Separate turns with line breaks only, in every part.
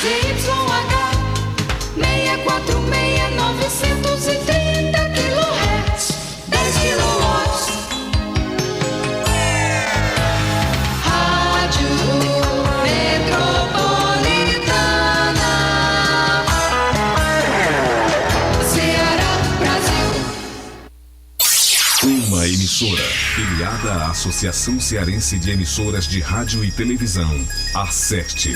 ZYH 646 930 kHz, 10 kW. Rádio Metropolitana, Ceará, Brasil.
Uma emissora filiada à Associação Cearense de Emissoras de Rádio e Televisão, Acerte.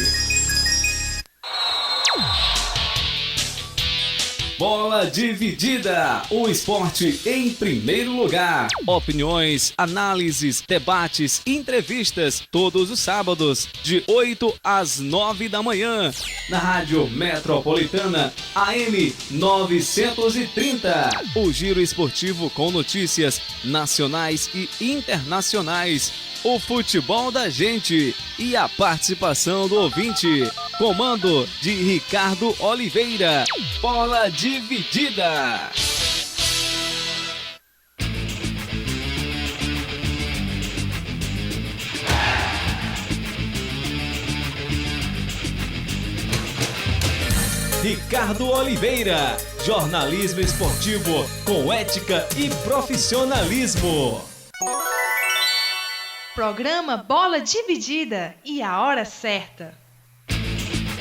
Bola Dividida, o esporte em primeiro lugar. Opiniões, análises, debates, entrevistas, todos os sábados, de 8 às 9 da manhã, na Rádio Metropolitana, AM 930. O giro esportivo com notícias nacionais e internacionais. O futebol da gente e a participação do ouvinte. Comando de Ricardo Oliveira. Bola Dividida. Ricardo Oliveira. Jornalismo esportivo com ética e profissionalismo.
Programa Bola Dividida e a hora certa.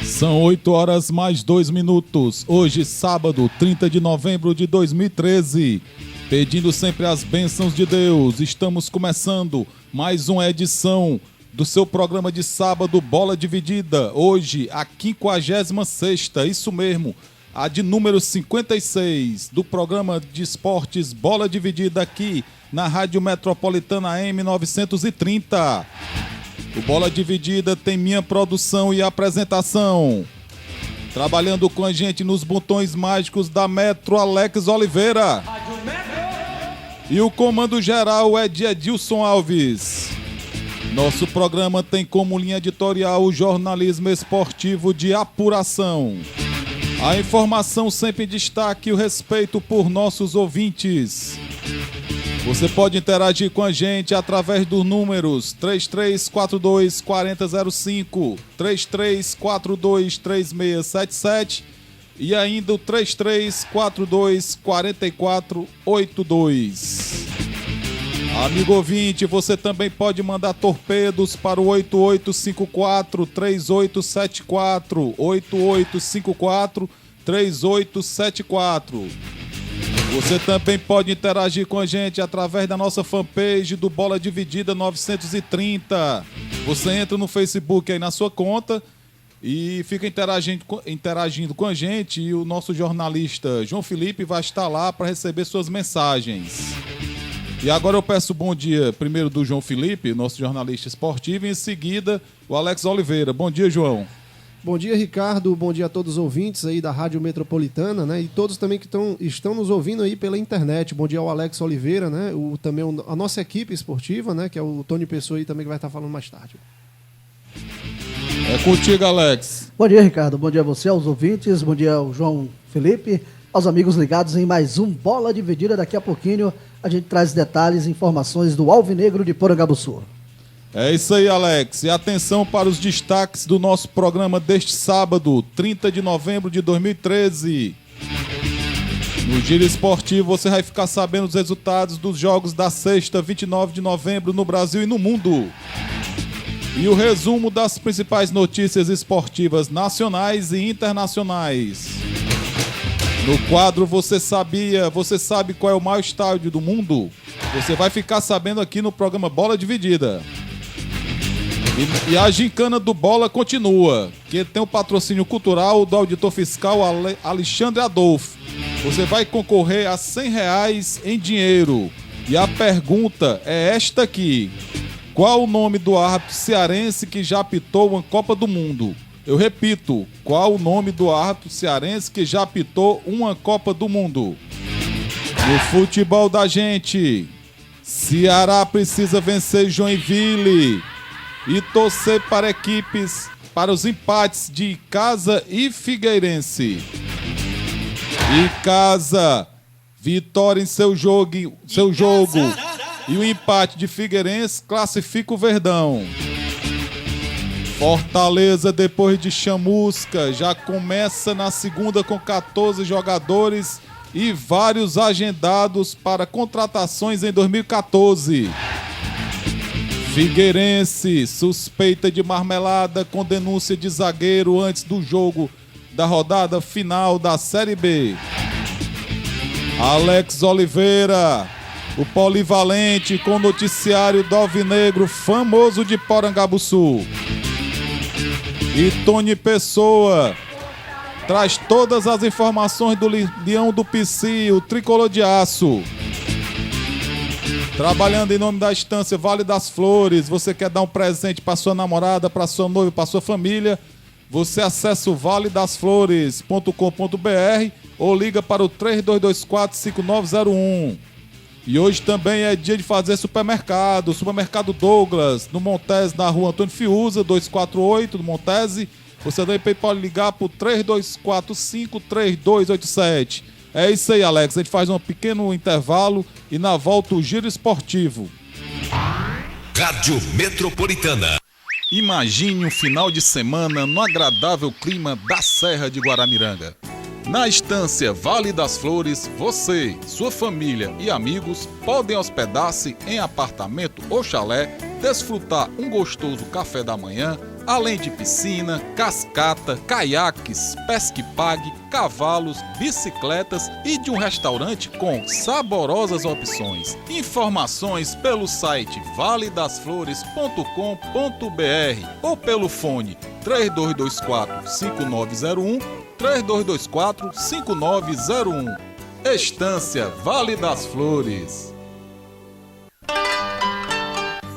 São 8 horas mais 2 minutos. Hoje, sábado, 30 de novembro de 2013. Pedindo sempre as bênçãos de Deus, estamos começando mais uma edição do seu programa de sábado Bola Dividida. Hoje, a 56ª, isso mesmo, a de número 56 do programa de esportes Bola Dividida aqui na Rádio Metropolitana AM 930. O Bola Dividida tem minha produção e apresentação. Trabalhando com a gente nos botões mágicos da Metro, Alex Oliveira. E o comando geral é de Edilson Alves. Nosso programa tem como linha editorial o jornalismo esportivo de apuração. A informação sempre em destaque e o respeito por nossos ouvintes. Você pode interagir com a gente através dos números 3342-4005, 3342-3677 e ainda o 3342-4482. Amigo ouvinte, você também pode mandar torpedos para o 8854-3874, 8854-3874. Você também pode interagir com a gente através da nossa fanpage do Bola Dividida 930. Você entra no Facebook aí na sua conta e fica interagindo com a gente, e o nosso jornalista João Felipe vai estar lá para receber suas mensagens. E agora eu peço bom dia primeiro do João Felipe, nosso jornalista esportivo, e em seguida o Alex Oliveira. Bom dia, João.
Bom dia, Ricardo. Bom dia a todos os ouvintes aí da Rádio Metropolitana, né? E todos também que estão nos ouvindo aí pela internet. Bom dia ao Alex Oliveira, né? A nossa equipe esportiva, né? Que é o Tony Pessoa aí também, que vai estar falando mais tarde.
É contigo, Alex.
Bom dia, Ricardo. Bom dia a você, aos ouvintes. Bom dia ao João Felipe, aos amigos ligados em mais um Bola Dividida. Daqui a pouquinho a gente traz detalhes e informações do Alvinegro de Porangabuçu.
É isso aí, Alex. E atenção para os destaques do nosso programa deste sábado, 30 de novembro de 2013. No Giro Esportivo você vai ficar sabendo os resultados dos jogos da sexta, 29 de novembro no Brasil e no mundo. E o resumo das principais notícias esportivas nacionais e internacionais. No quadro Você sabe qual é o maior estádio do mundo? Você vai ficar sabendo aqui no programa Bola Dividida. E a gincana do Bola continua, que tem o patrocínio cultural do auditor fiscal Alexandre Adolfo. Você vai concorrer a R$100 em dinheiro. E a pergunta é esta aqui: qual o nome do árbitro cearense que já apitou uma Copa do Mundo? Eu repito, qual o nome do árbitro cearense que já apitou uma Copa do Mundo? No futebol da gente, Ceará precisa vencer Joinville e torcer para para os empates de Casa e Figueirense. E Casa, vitória em seu jogo e o empate de Figueirense classifica o Verdão. Fortaleza, depois de chamusca, já começa na segunda com 14 jogadores e vários agendados para contratações em 2014. Figueirense, suspeita de marmelada com denúncia de zagueiro antes do jogo da rodada final da Série B. Alex Oliveira, o polivalente com o noticiário do Alvinegro famoso de Porangabuçu. E Tony Pessoa traz todas as informações do Leão do Pici, o tricolor de aço. Trabalhando em nome da Estância Vale das Flores, você quer dar um presente para sua namorada, para sua noiva, para sua família, você acessa o valedasflores.com.br ou liga para o 3224-5901. E hoje também é dia de fazer supermercado, Supermercado Douglas, no Montese, na rua Antônio Fiuza, 248, no Montese. Você também pode ligar para o 3245-3287. É isso aí, Alex. A gente faz um pequeno intervalo e na volta o Giro Esportivo.
Rádio Metropolitana.
Imagine um final de semana no agradável clima da Serra de Guaramiranga. Na Estância Vale das Flores, você, sua família e amigos podem hospedar-se em apartamento ou chalé, desfrutar um gostoso café da manhã, além de piscina, cascata, caiaques, pesque-pague, cavalos, bicicletas e de um restaurante com saborosas opções. Informações pelo site valedasflores.com.br ou pelo fone 3224-5901, 3224-5901. Estância Vale das Flores.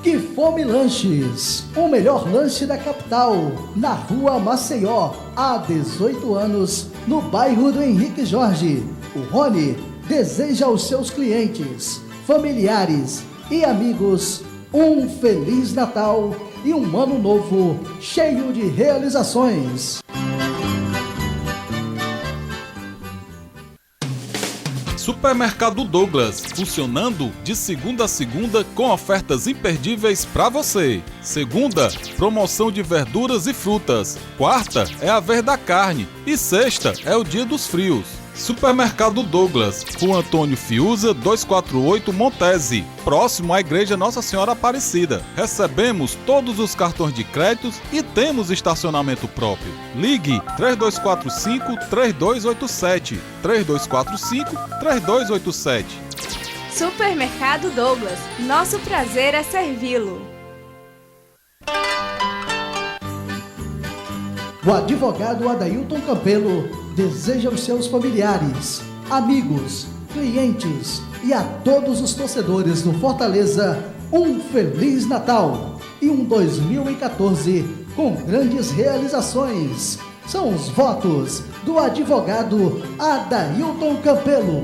Que Fome Lanches, o melhor lanche da capital, na Rua Maceió, há 18 anos, no bairro do Henrique Jorge. O Rony deseja aos seus clientes, familiares e amigos um Feliz Natal e um Ano Novo cheio de realizações.
Supermercado Douglas, funcionando de segunda a segunda com ofertas imperdíveis para você. Segunda, promoção de verduras e frutas. Quarta é a vez da carne e sexta é o dia dos frios. Supermercado Douglas, Rua Antônio Fiuza, 248 Montese, próximo à Igreja Nossa Senhora Aparecida. Recebemos todos os cartões de créditos e temos estacionamento próprio. Ligue 3245-3287, 3245-3287.
Supermercado Douglas, nosso prazer é servi-lo.
O advogado Adailton Campelo deseja aos seus familiares, amigos, clientes e a todos os torcedores do Fortaleza um Feliz Natal e um 2014 com grandes realizações. São os votos do advogado Adailton Campelo.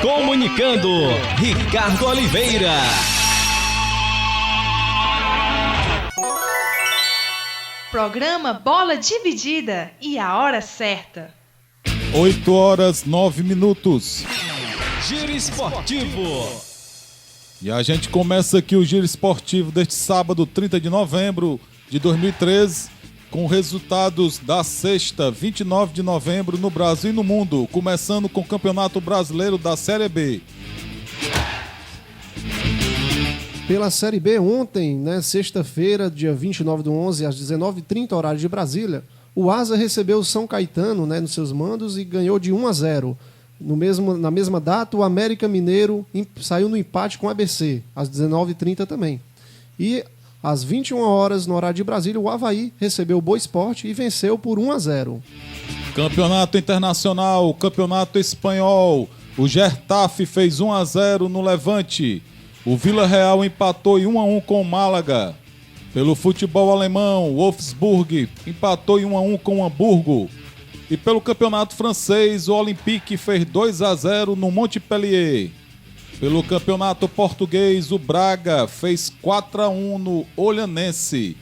Comunicando, Ricardo Oliveira.
Programa Bola Dividida e a hora certa.
8 horas 9 minutos.
Giro Esportivo.
E a gente começa aqui o Giro Esportivo deste sábado, 30 de novembro de 2013, com resultados da sexta, 29 de novembro, no Brasil e no mundo, começando com o Campeonato Brasileiro da Série B.
Pela Série B, ontem, né, sexta-feira, dia 29/11, às 19h30, horário de Brasília, o Asa recebeu o São Caetano, né, nos seus mandos e ganhou de 1-0. Na mesma data, o América Mineiro saiu no empate com o ABC, às 19h30 também. E às 21 horas, no horário de Brasília, o Avaí recebeu o Boa Esporte e venceu por 1-0.
Campeonato Internacional, Campeonato Espanhol, o Getafe fez 1-0 no Levante. O Vila Real empatou em 1-1 com o Málaga. Pelo futebol alemão, o Wolfsburg empatou em 1-1 com o Hamburgo. E pelo campeonato francês, o Olympique fez 2-0 no Montpellier. Pelo campeonato português, o Braga fez 4-1 no Olhanense.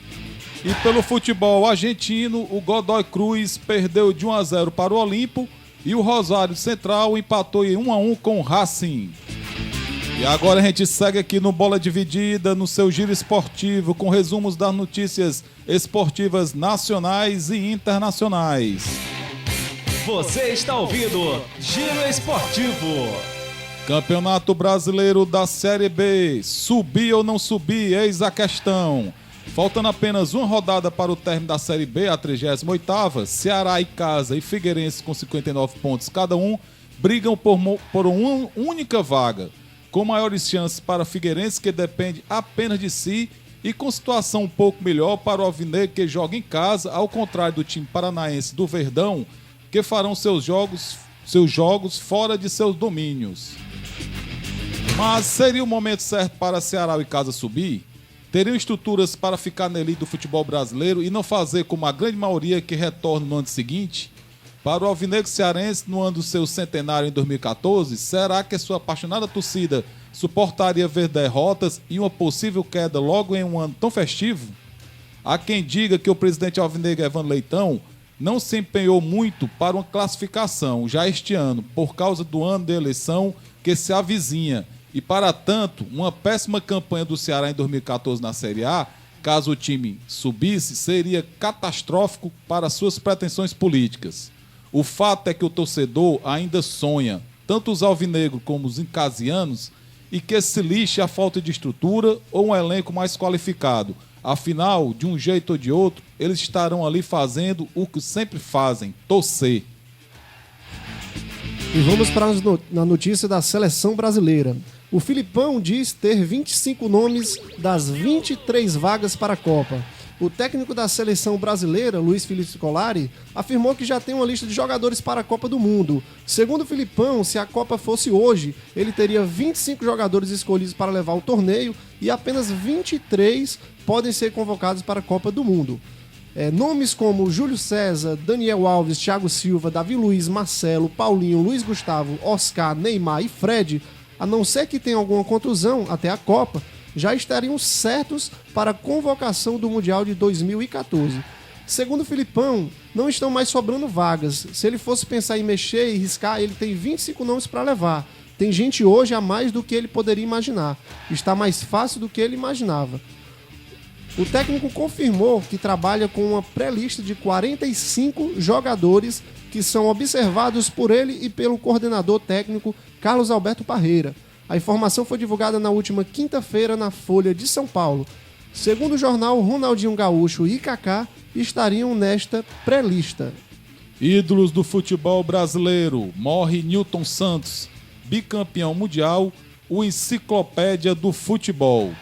E pelo futebol argentino, o Godoy Cruz perdeu de 1-0 para o Olimpo e o Rosário Central empatou em 1-1 com o Racing. E agora a gente segue aqui no Bola Dividida, no seu giro esportivo, com resumos das notícias esportivas nacionais e internacionais.
Você está ouvindo Giro Esportivo.
Campeonato Brasileiro da Série B. Subir ou não subir? Eis a questão. Faltando apenas uma rodada para o término da Série B, a 38ª, Ceará, Icasa e Figueirense com 59 pontos cada um, brigam por uma única vaga, com maiores chances para Figueirense, que depende apenas de si, e com situação um pouco melhor para o Alvinegro, que joga em casa, ao contrário do time paranaense do Verdão, que farão seus jogos fora de seus domínios. Mas seria o momento certo para Ceará e Icasa subir? Teriam estruturas para ficar na elite do futebol brasileiro e não fazer como a grande maioria que retorna no ano seguinte? Para o alvinegro cearense, no ano do seu centenário em 2014, será que a sua apaixonada torcida suportaria ver derrotas e uma possível queda logo em um ano tão festivo? Há quem diga que o presidente alvinegro Evandro Leitão não se empenhou muito para uma classificação já este ano, por causa do ano de eleição que se avizinha. E, para tanto, uma péssima campanha do Ceará em 2014 na Série A, caso o time subisse, seria catastrófico para suas pretensões políticas. O fato é que o torcedor ainda sonha, tanto os alvinegros como os incasianos, e que se lixe a falta de estrutura ou um elenco mais qualificado. Afinal, de um jeito ou de outro, eles estarão ali fazendo o que sempre fazem, torcer.
E vamos para a notícia da seleção brasileira. O Filipão diz ter 25 nomes das 23 vagas para a Copa. O técnico da seleção brasileira, Luiz Felipe Scolari, afirmou que já tem uma lista de jogadores para a Copa do Mundo. Segundo o Filipão, se a Copa fosse hoje, ele teria 25 jogadores escolhidos para levar o torneio e apenas 23 podem ser convocados para a Copa do Mundo. Nomes como Júlio César, Daniel Alves, Thiago Silva, Davi Luiz, Marcelo, Paulinho, Luiz Gustavo, Oscar, Neymar e Fred, a não ser que tenha alguma contusão até a Copa, já estariam certos para a convocação do Mundial de 2014. Segundo o Filipão, não estão mais sobrando vagas. Se ele fosse pensar em mexer e riscar, ele tem 25 nomes para levar. Tem gente hoje a mais do que ele poderia imaginar. Está mais fácil do que ele imaginava. O técnico confirmou que trabalha com uma pré-lista de 45 jogadores que são observados por ele e pelo coordenador técnico Carlos Alberto Parreira. A informação foi divulgada na última quinta-feira na Folha de São Paulo. Segundo o jornal, Ronaldinho Gaúcho e Kaká estariam nesta pré-lista.
Ídolos do futebol brasileiro. Morre Nilton Santos, bicampeão mundial, o enciclopédia do futebol.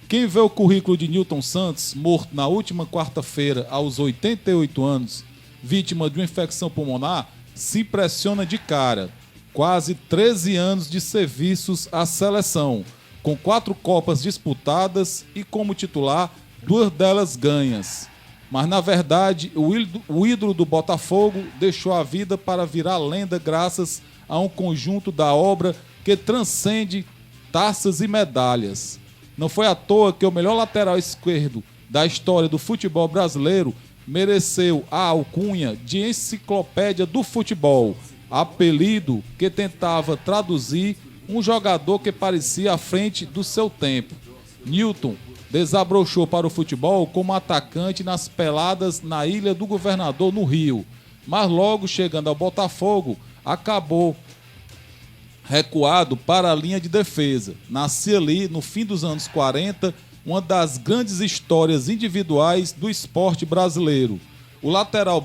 Quem vê o currículo de Nilton Santos, morto na última quarta-feira aos 88 anos, vítima de uma infecção pulmonar, se impressiona de cara. Quase 13 anos de serviços à seleção, com 4 Copas disputadas e, como titular, 2 delas ganhas. Mas, na verdade, o ídolo do Botafogo deixou a vida para virar lenda graças a um conjunto da obra que transcende taças e medalhas. Não foi à toa que o melhor lateral esquerdo da história do futebol brasileiro mereceu a alcunha de enciclopédia do futebol, apelido que tentava traduzir um jogador que parecia à frente do seu tempo. Nilton desabrochou para o futebol como atacante nas peladas na Ilha do Governador, no Rio, mas logo chegando ao Botafogo, acabou recuado para a linha de defesa. Nascia ali, no fim dos anos 40, uma das grandes histórias individuais do esporte brasileiro. O lateral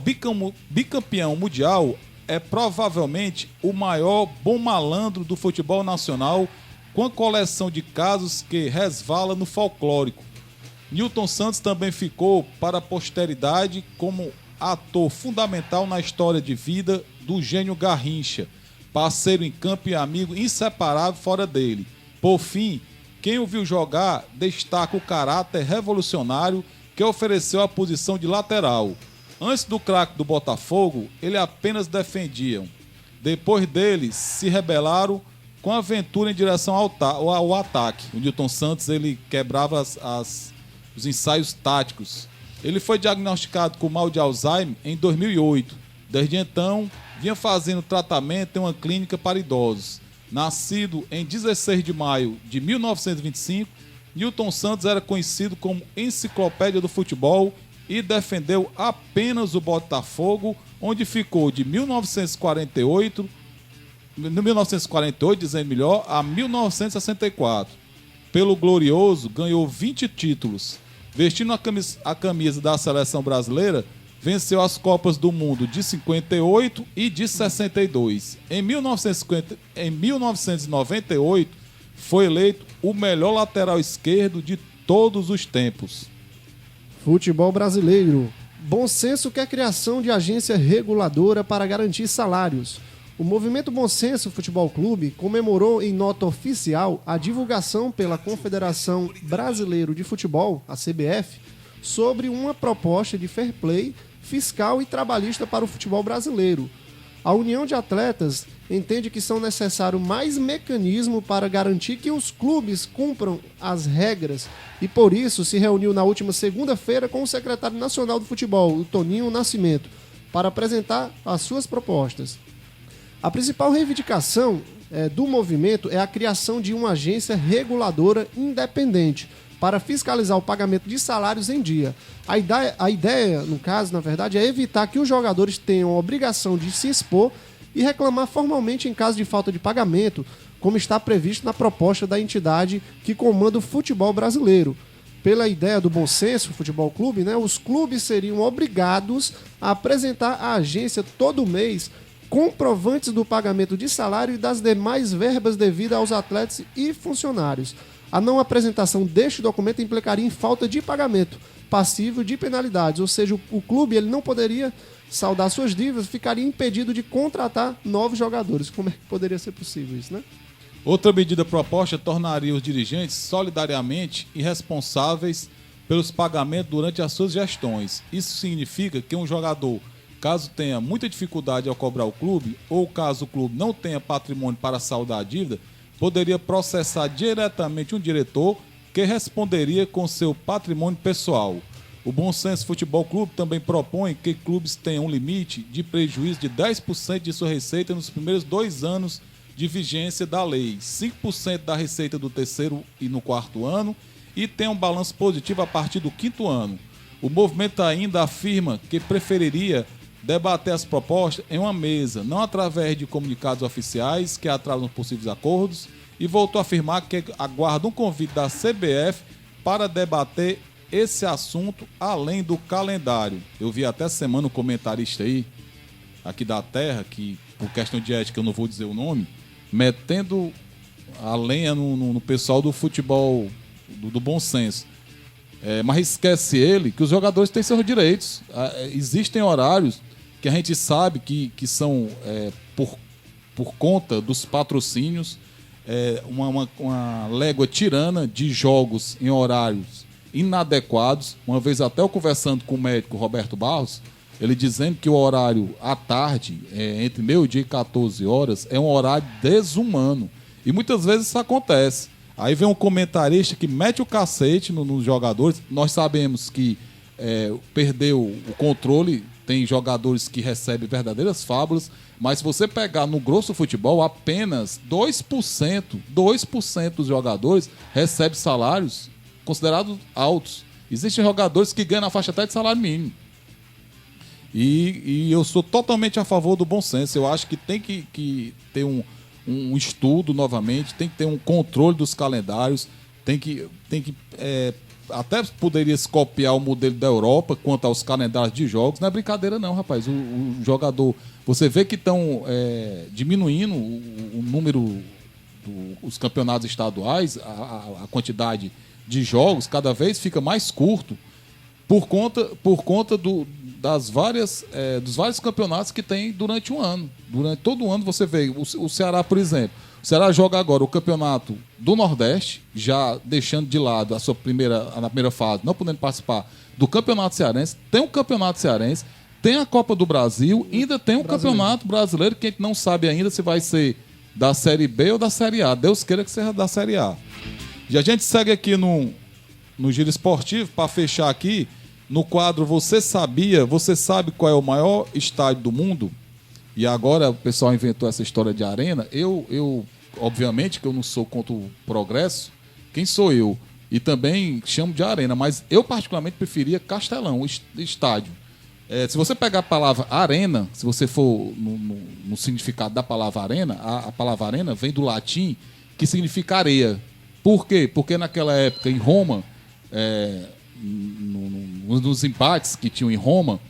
bicampeão mundial é provavelmente o maior bom malandro do futebol nacional, com a coleção de casos que resvala no folclórico. Nilton Santos também ficou para a posteridade como ator fundamental na história de vida do gênio Garrincha, parceiro em campo e amigo inseparável fora dele. Por fim, quem o viu jogar destaca o caráter revolucionário que ofereceu a posição de lateral. Antes do craque do Botafogo, ele apenas defendiam. Depois dele, se rebelaram com a aventura em direção ao ataque. O Nilton Santos ele quebrava os ensaios táticos. Ele foi diagnosticado com mal de Alzheimer em 2008. Desde então, vinha fazendo tratamento em uma clínica para idosos. Nascido em 16 de maio de 1925, Newton Santos era conhecido como enciclopédia do futebol e defendeu apenas o Botafogo, onde ficou de 1948, dizendo melhor, a 1964. Pelo Glorioso, ganhou 20 títulos. Vestindo a camisa da seleção brasileira, venceu as Copas do Mundo de 58 e de 62. Em 1998, foi eleito o melhor lateral esquerdo de todos os tempos.
Futebol brasileiro. Bom Senso quer criação de agência reguladora para garantir salários. O Movimento Bom Senso Futebol Clube comemorou em nota oficial a divulgação pela Confederação Brasileira de Futebol, a CBF, sobre uma proposta de fair play fiscal e trabalhista para o futebol brasileiro. A União de Atletas entende que são necessários mais mecanismos para garantir que os clubes cumpram as regras e, por isso, se reuniu na última segunda-feira com o secretário nacional do futebol, o Toninho Nascimento, para apresentar as suas propostas. A principal reivindicação do movimento é a criação de uma agência reguladora independente para fiscalizar o pagamento de salários em dia. A ideia, no caso, na verdade, é evitar que os jogadores tenham a obrigação de se expor e reclamar formalmente em caso de falta de pagamento, como está previsto na proposta da entidade que comanda o futebol brasileiro. Pela ideia do Bom Senso Futebol Clube, os clubes seriam obrigados a apresentar à agência todo mês comprovantes do pagamento de salário e das demais verbas devidas aos atletas e funcionários. A não apresentação deste documento implicaria em falta de pagamento, passível de penalidades, ou seja, o clube ele não poderia saldar suas dívidas, ficaria impedido de contratar novos jogadores. Como é que poderia ser possível isso, né?
Outra medida proposta tornaria os dirigentes solidariamente irresponsáveis pelos pagamentos durante as suas gestões. Isso significa que um jogador, caso tenha muita dificuldade ao cobrar o clube, ou caso o clube não tenha patrimônio para saldar a dívida, poderia processar diretamente um diretor que responderia com seu patrimônio pessoal. O Bom Senso Futebol Clube também propõe que clubes tenham um limite de prejuízo de 10% de sua receita nos primeiros 2 anos de vigência da lei, 5% da receita do 3º e no 4º ano, e tenham um balanço positivo a partir do 5º ano. O movimento ainda afirma que preferiria debater as propostas em uma mesa, não através de comunicados oficiais que atrasam possíveis acordos, e voltou a afirmar que aguarda um convite da CBF para debater esse assunto além do calendário. Eu vi até semana um comentarista aí, aqui da Terra, que por questão de ética eu não vou dizer o nome, metendo a lenha no pessoal do futebol, do bom senso. Mas esquece ele que os jogadores têm seus direitos. Existem horários que a gente sabe que são por conta dos patrocínios, uma légua tirana de jogos em horários inadequados. Uma vez até eu conversando com o médico Roberto Barros, ele dizendo que o horário à tarde, entre meio-dia e 14 horas, é um horário desumano. E muitas vezes isso acontece. Aí vem um comentarista que mete o cacete nos jogadores. Nós sabemos que perdeu o controle. Tem jogadores que recebem verdadeiras fábulas, mas se você pegar no grosso futebol, apenas 2% dos jogadores recebem salários considerados altos. Existem jogadores que ganham na faixa até de salário mínimo. E eu sou totalmente a favor do bom senso. Eu acho que tem que ter um estudo novamente, tem que ter um controle dos calendários, tem que até poderia se copiar o modelo da Europa quanto aos calendários de jogos. Não é brincadeira não, rapaz. O jogador... Você vê que estão diminuindo o número dos campeonatos estaduais, a quantidade de jogos cada vez fica mais curto por conta dos vários campeonatos que tem durante um ano. Durante todo o ano você vê o Ceará, por exemplo. O Ceará joga agora o campeonato do Nordeste, já deixando de lado na primeira fase, não podendo participar do campeonato cearense. Tem um campeonato cearense, tem a Copa do Brasil, ainda tem um campeonato brasileiro que a gente não sabe ainda se vai ser da Série B ou da Série A. Deus queira que seja da Série A. E a gente segue aqui no Giro Esportivo, para fechar aqui, no quadro Você sabe qual é o maior estádio do mundo? E agora o pessoal inventou essa história de arena. Eu obviamente que eu não sou contra o progresso, quem sou eu? E também chamo de arena, mas eu particularmente preferia Castelão, estádio. Se você pegar a palavra arena, se você for no significado da palavra arena, a palavra arena vem do latim, que significa areia. Por quê? Porque naquela época, em Roma, nos empates que tinham em Roma,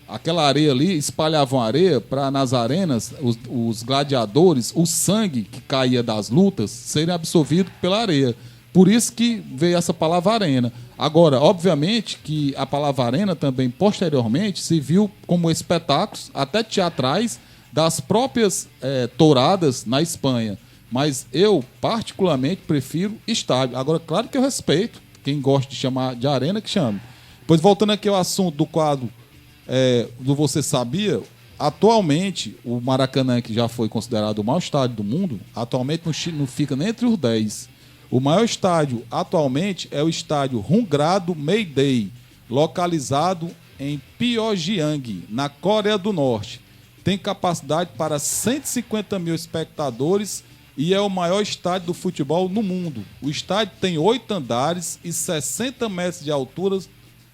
aquela areia ali, espalhavam areia para nas arenas, os gladiadores, o sangue que caía das lutas, serem absorvido pela areia. Por isso que veio essa palavra arena. Agora, obviamente que a palavra arena também, posteriormente, se viu como espetáculos, até teatrais, das próprias touradas na Espanha. Mas eu, particularmente, prefiro estádio. Agora, claro que eu respeito quem gosta de chamar de arena, que chame. Pois, voltando aqui ao assunto do quadro do Você Sabia, atualmente, o Maracanã, que já foi considerado o maior estádio do mundo, atualmente não fica nem entre os 10. O maior estádio atualmente é o estádio Hungrado Mayday, localizado em Pyongyang, na Coreia do Norte. Tem capacidade para 150 mil espectadores e é o maior estádio do futebol no mundo. O estádio tem 8 andares e 60 metros de altura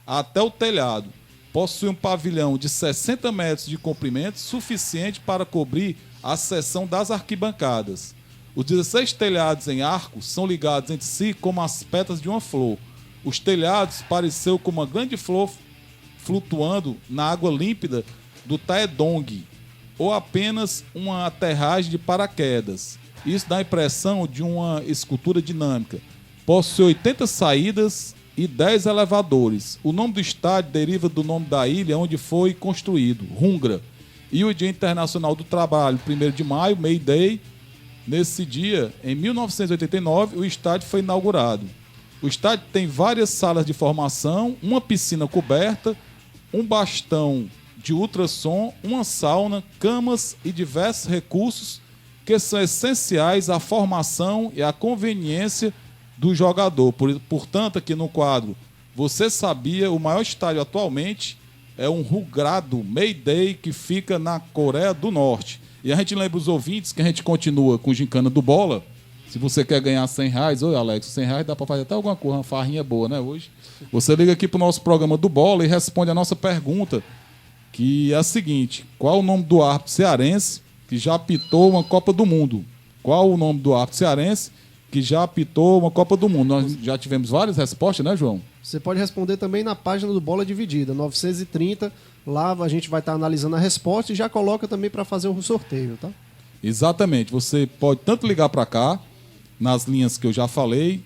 até o telhado. Possui um pavilhão de 60 metros de comprimento, suficiente para cobrir a seção das arquibancadas. Os 16 telhados em arco são ligados entre si como as pétalas de uma flor. Os telhados pareceu como uma grande flor flutuando na água límpida do Taedong, ou apenas uma aterragem de paraquedas. Isso dá a impressão de uma escultura dinâmica. Possui 80 saídas e 10 elevadores. O nome do estádio deriva do nome da ilha onde foi construído, Hungra. E o Dia Internacional do Trabalho, 1º de maio, May Day. Nesse dia, em 1989, o estádio foi inaugurado. O estádio tem várias salas de formação, uma piscina coberta, um bastão de ultrassom, uma sauna, camas e diversos recursos que são essenciais à formação e à conveniência do jogador. Portanto, aqui no quadro, Você Sabia, o maior estádio atualmente é um Hungrado Mayday, que fica na Coreia do Norte. E a gente lembra os ouvintes que a gente continua com o Gincana do Bola. Se você quer ganhar R$100, oi Alex, R$100 dá para fazer até alguma coisa, uma farrinha boa, né, hoje? Você liga aqui pro nosso programa do Bola e responde a nossa pergunta, que é a seguinte: qual o nome do árbitro cearense que já apitou uma Copa do Mundo? Qual o nome do árbitro cearense que já apitou uma Copa do Mundo? Nós já tivemos várias respostas, né, João?
Você pode responder também na página do Bola Dividida, 930. Lá a gente vai estar analisando a resposta e já coloca também para fazer o sorteio, tá?
Exatamente. Você pode tanto ligar para cá, nas linhas que eu já falei.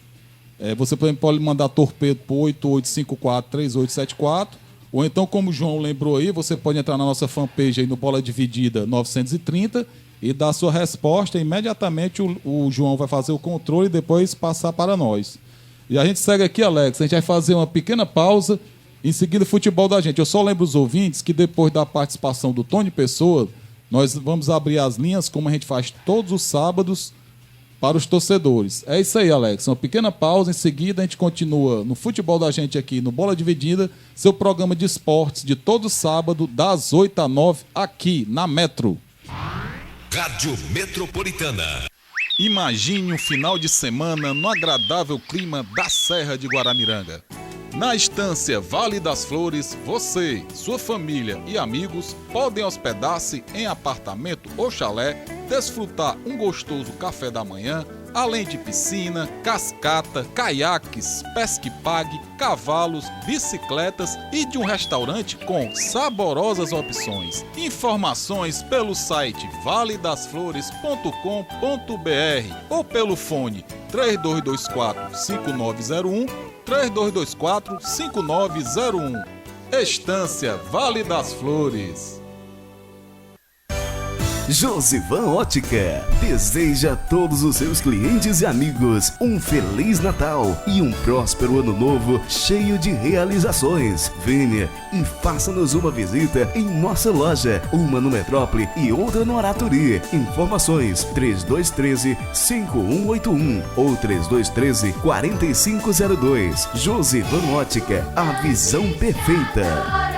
Você pode mandar torpedo para 8854-3874. Ou então, como o João lembrou aí, você pode entrar na nossa fanpage aí no Bola Dividida 930 e dar a sua resposta. Imediatamente o João vai fazer o controle e depois passar para nós. E a gente segue aqui, Alex. A gente vai fazer uma pequena pausa. Em seguida, o futebol da gente. Eu só lembro os ouvintes que depois da participação do Tony Pessoa, nós vamos abrir as linhas, como a gente faz todos os sábados, para os torcedores. É isso aí, Alex. Uma pequena pausa. Em seguida, a gente continua no futebol da gente aqui no Bola Dividida, seu programa de esportes de todo sábado, das 8 às 9, aqui na Metro.
Rádio Metropolitana.
Imagine um final de semana no agradável clima da Serra de Guaramiranga. Na estância Vale das Flores, você, sua família e amigos podem hospedar-se em apartamento ou chalé, desfrutar um gostoso café da manhã, além de piscina, cascata, caiaques, pesque-pague, cavalos, bicicletas e de um restaurante com saborosas opções. Informações pelo site valedasflores.com.br ou pelo fone 3224-5901, 3224-5901. Estância Vale das Flores.
Josivan Ótica deseja a todos os seus clientes e amigos um Feliz Natal e um próspero Ano Novo cheio de realizações. Venha e faça-nos uma visita em nossa loja, uma no Metrópole e outra no Araturi. Informações 3213-5181 ou 3213-4502. Josivan Ótica, a visão perfeita.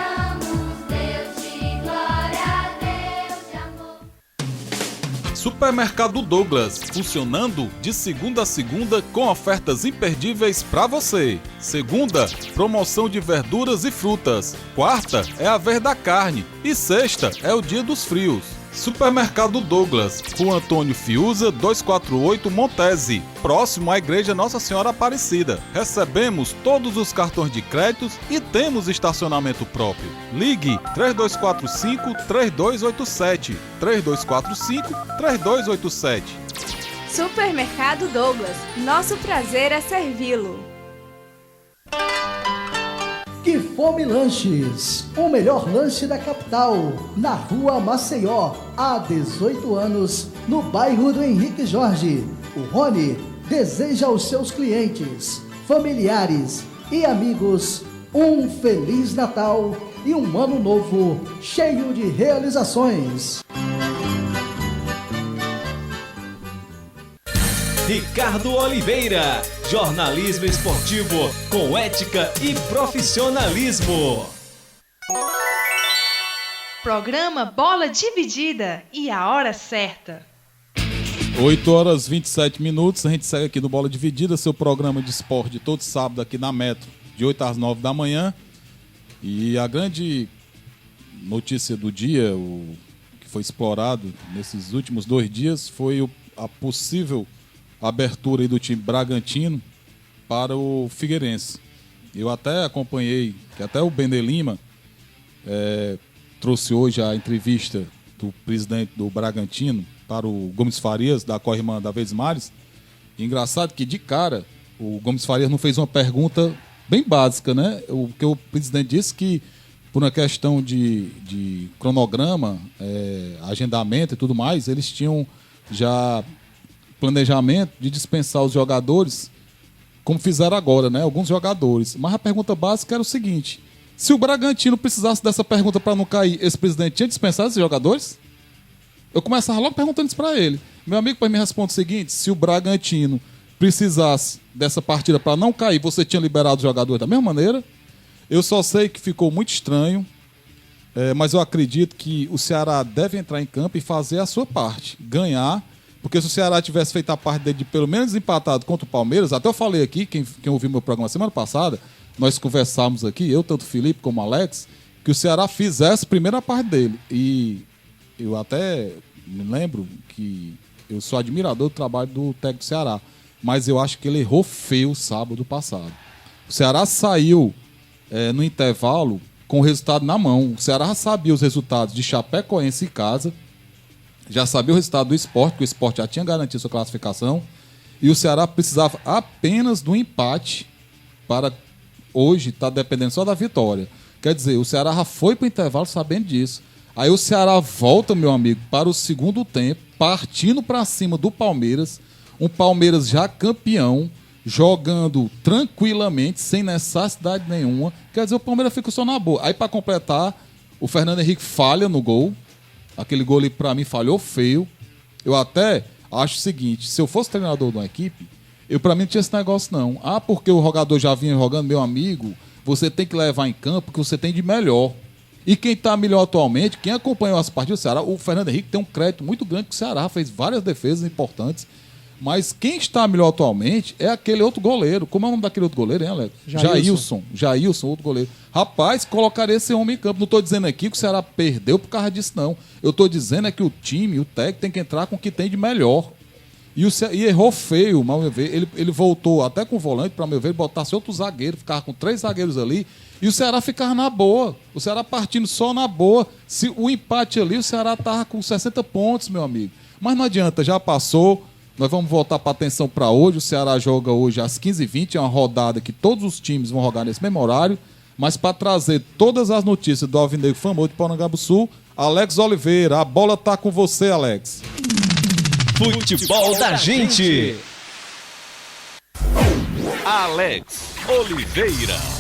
Supermercado Douglas, funcionando de segunda a segunda com ofertas imperdíveis para você. Segunda, promoção de verduras e frutas. Quarta é a vez da carne e sexta é o dia dos frios. Supermercado Douglas, Rua Antônio Fiuza, 248 Montese, próximo à Igreja Nossa Senhora Aparecida. Recebemos todos os cartões de créditos e temos estacionamento próprio. Ligue 3245-3287, 3245-3287.
Supermercado Douglas, nosso prazer é servi-lo.
Que Fome Lanches, o melhor lanche da capital, na Rua Maceió, há 18 anos, no bairro do Henrique Jorge. O Rony deseja aos seus clientes, familiares e amigos um Feliz Natal e um Ano Novo cheio de realizações.
Ricardo Oliveira, jornalismo esportivo com ética e profissionalismo.
Programa Bola Dividida e a hora certa.
8 horas 27 minutos, a gente segue aqui no Bola Dividida, seu programa de esporte todo sábado aqui na Metro, de 8 às 9 da manhã. E a grande notícia do dia, o que foi explorado nesses últimos 2 dias, foi a possível abertura aí do time Bragantino para o Figueirense. Eu até acompanhei, que até o Bender Lima trouxe hoje a entrevista do presidente do Bragantino para o Gomes Farias, da co-irmã da Vez Mares. Engraçado que, de cara, o Gomes Farias não fez uma pergunta bem básica, né? Porque o presidente disse que, por uma questão de cronograma, agendamento e tudo mais, eles tinham já planejamento de dispensar os jogadores, como fizeram agora, né? Alguns jogadores. Mas a pergunta básica era o seguinte: se o Bragantino precisasse dessa pergunta para não cair, esse presidente tinha dispensado esses jogadores? Eu começava logo perguntando isso para ele. Meu amigo, para me responder o seguinte: se o Bragantino precisasse dessa partida para não cair, você tinha liberado os jogadores da mesma maneira? Eu só sei que ficou muito estranho, mas eu acredito que o Ceará deve entrar em campo e fazer a sua parte, ganhar. Porque se o Ceará tivesse feito a parte dele de pelo menos empatado contra o Palmeiras, até eu falei aqui, quem ouviu meu programa semana passada, nós conversamos aqui, eu, tanto o Felipe como o Alex, que o Ceará fizesse primeiro a parte dele. E eu até me lembro que eu sou admirador do trabalho do técnico do Ceará, mas eu acho que ele errou feio sábado passado. O Ceará saiu no intervalo com o resultado na mão. O Ceará sabia os resultados de Chapecoense em casa, já sabia o resultado do Sport, que o Sport já tinha garantido sua classificação, e o Ceará precisava apenas do empate para hoje estar dependendo só da vitória. Quer dizer, o Ceará já foi para o intervalo sabendo disso. Aí o Ceará volta, meu amigo, para o segundo tempo, partindo para cima do Palmeiras, um Palmeiras já campeão, jogando tranquilamente, sem necessidade nenhuma. Quer dizer, o Palmeiras fica só na boa. Aí, para completar, o Fernando Henrique falha no gol. Aquele gol ali, pra mim, falhou feio. Eu até acho o seguinte: se eu fosse treinador de uma equipe, pra mim não tinha esse negócio, não. Porque o jogador já vinha jogando, meu amigo, você tem que levar em campo o que você tem de melhor. E quem tá melhor atualmente, quem acompanhou as partidas do Ceará, o Fernando Henrique tem um crédito muito grande, que o Ceará fez várias defesas importantes. Mas quem está melhor atualmente é aquele outro goleiro. Como é o nome daquele outro goleiro, hein, Alex? Jailson, outro goleiro. Rapaz, colocaria esse homem em campo. Não estou dizendo aqui que o Ceará perdeu por causa disso, não. Eu estou dizendo que o time, o técnico, tem que entrar com o que tem de melhor. E errou feio, mal meu ver. Ele voltou até com o volante, para meu ver, ele botasse outro zagueiro, ficava com 3 zagueiros ali, e o Ceará ficava na boa. O Ceará partindo só na boa. Se o empate ali, o Ceará estava com 60 pontos, meu amigo. Mas não adianta, já passou. Nós vamos voltar para a atenção para hoje. O Ceará joga hoje às 15h20. É uma rodada que todos os times vão jogar nesse mesmo horário. Mas para trazer todas as notícias do Alvinegro famoso de Porangabuçu, Alex Oliveira. A bola tá com você, Alex.
Futebol da gente. Alex Oliveira.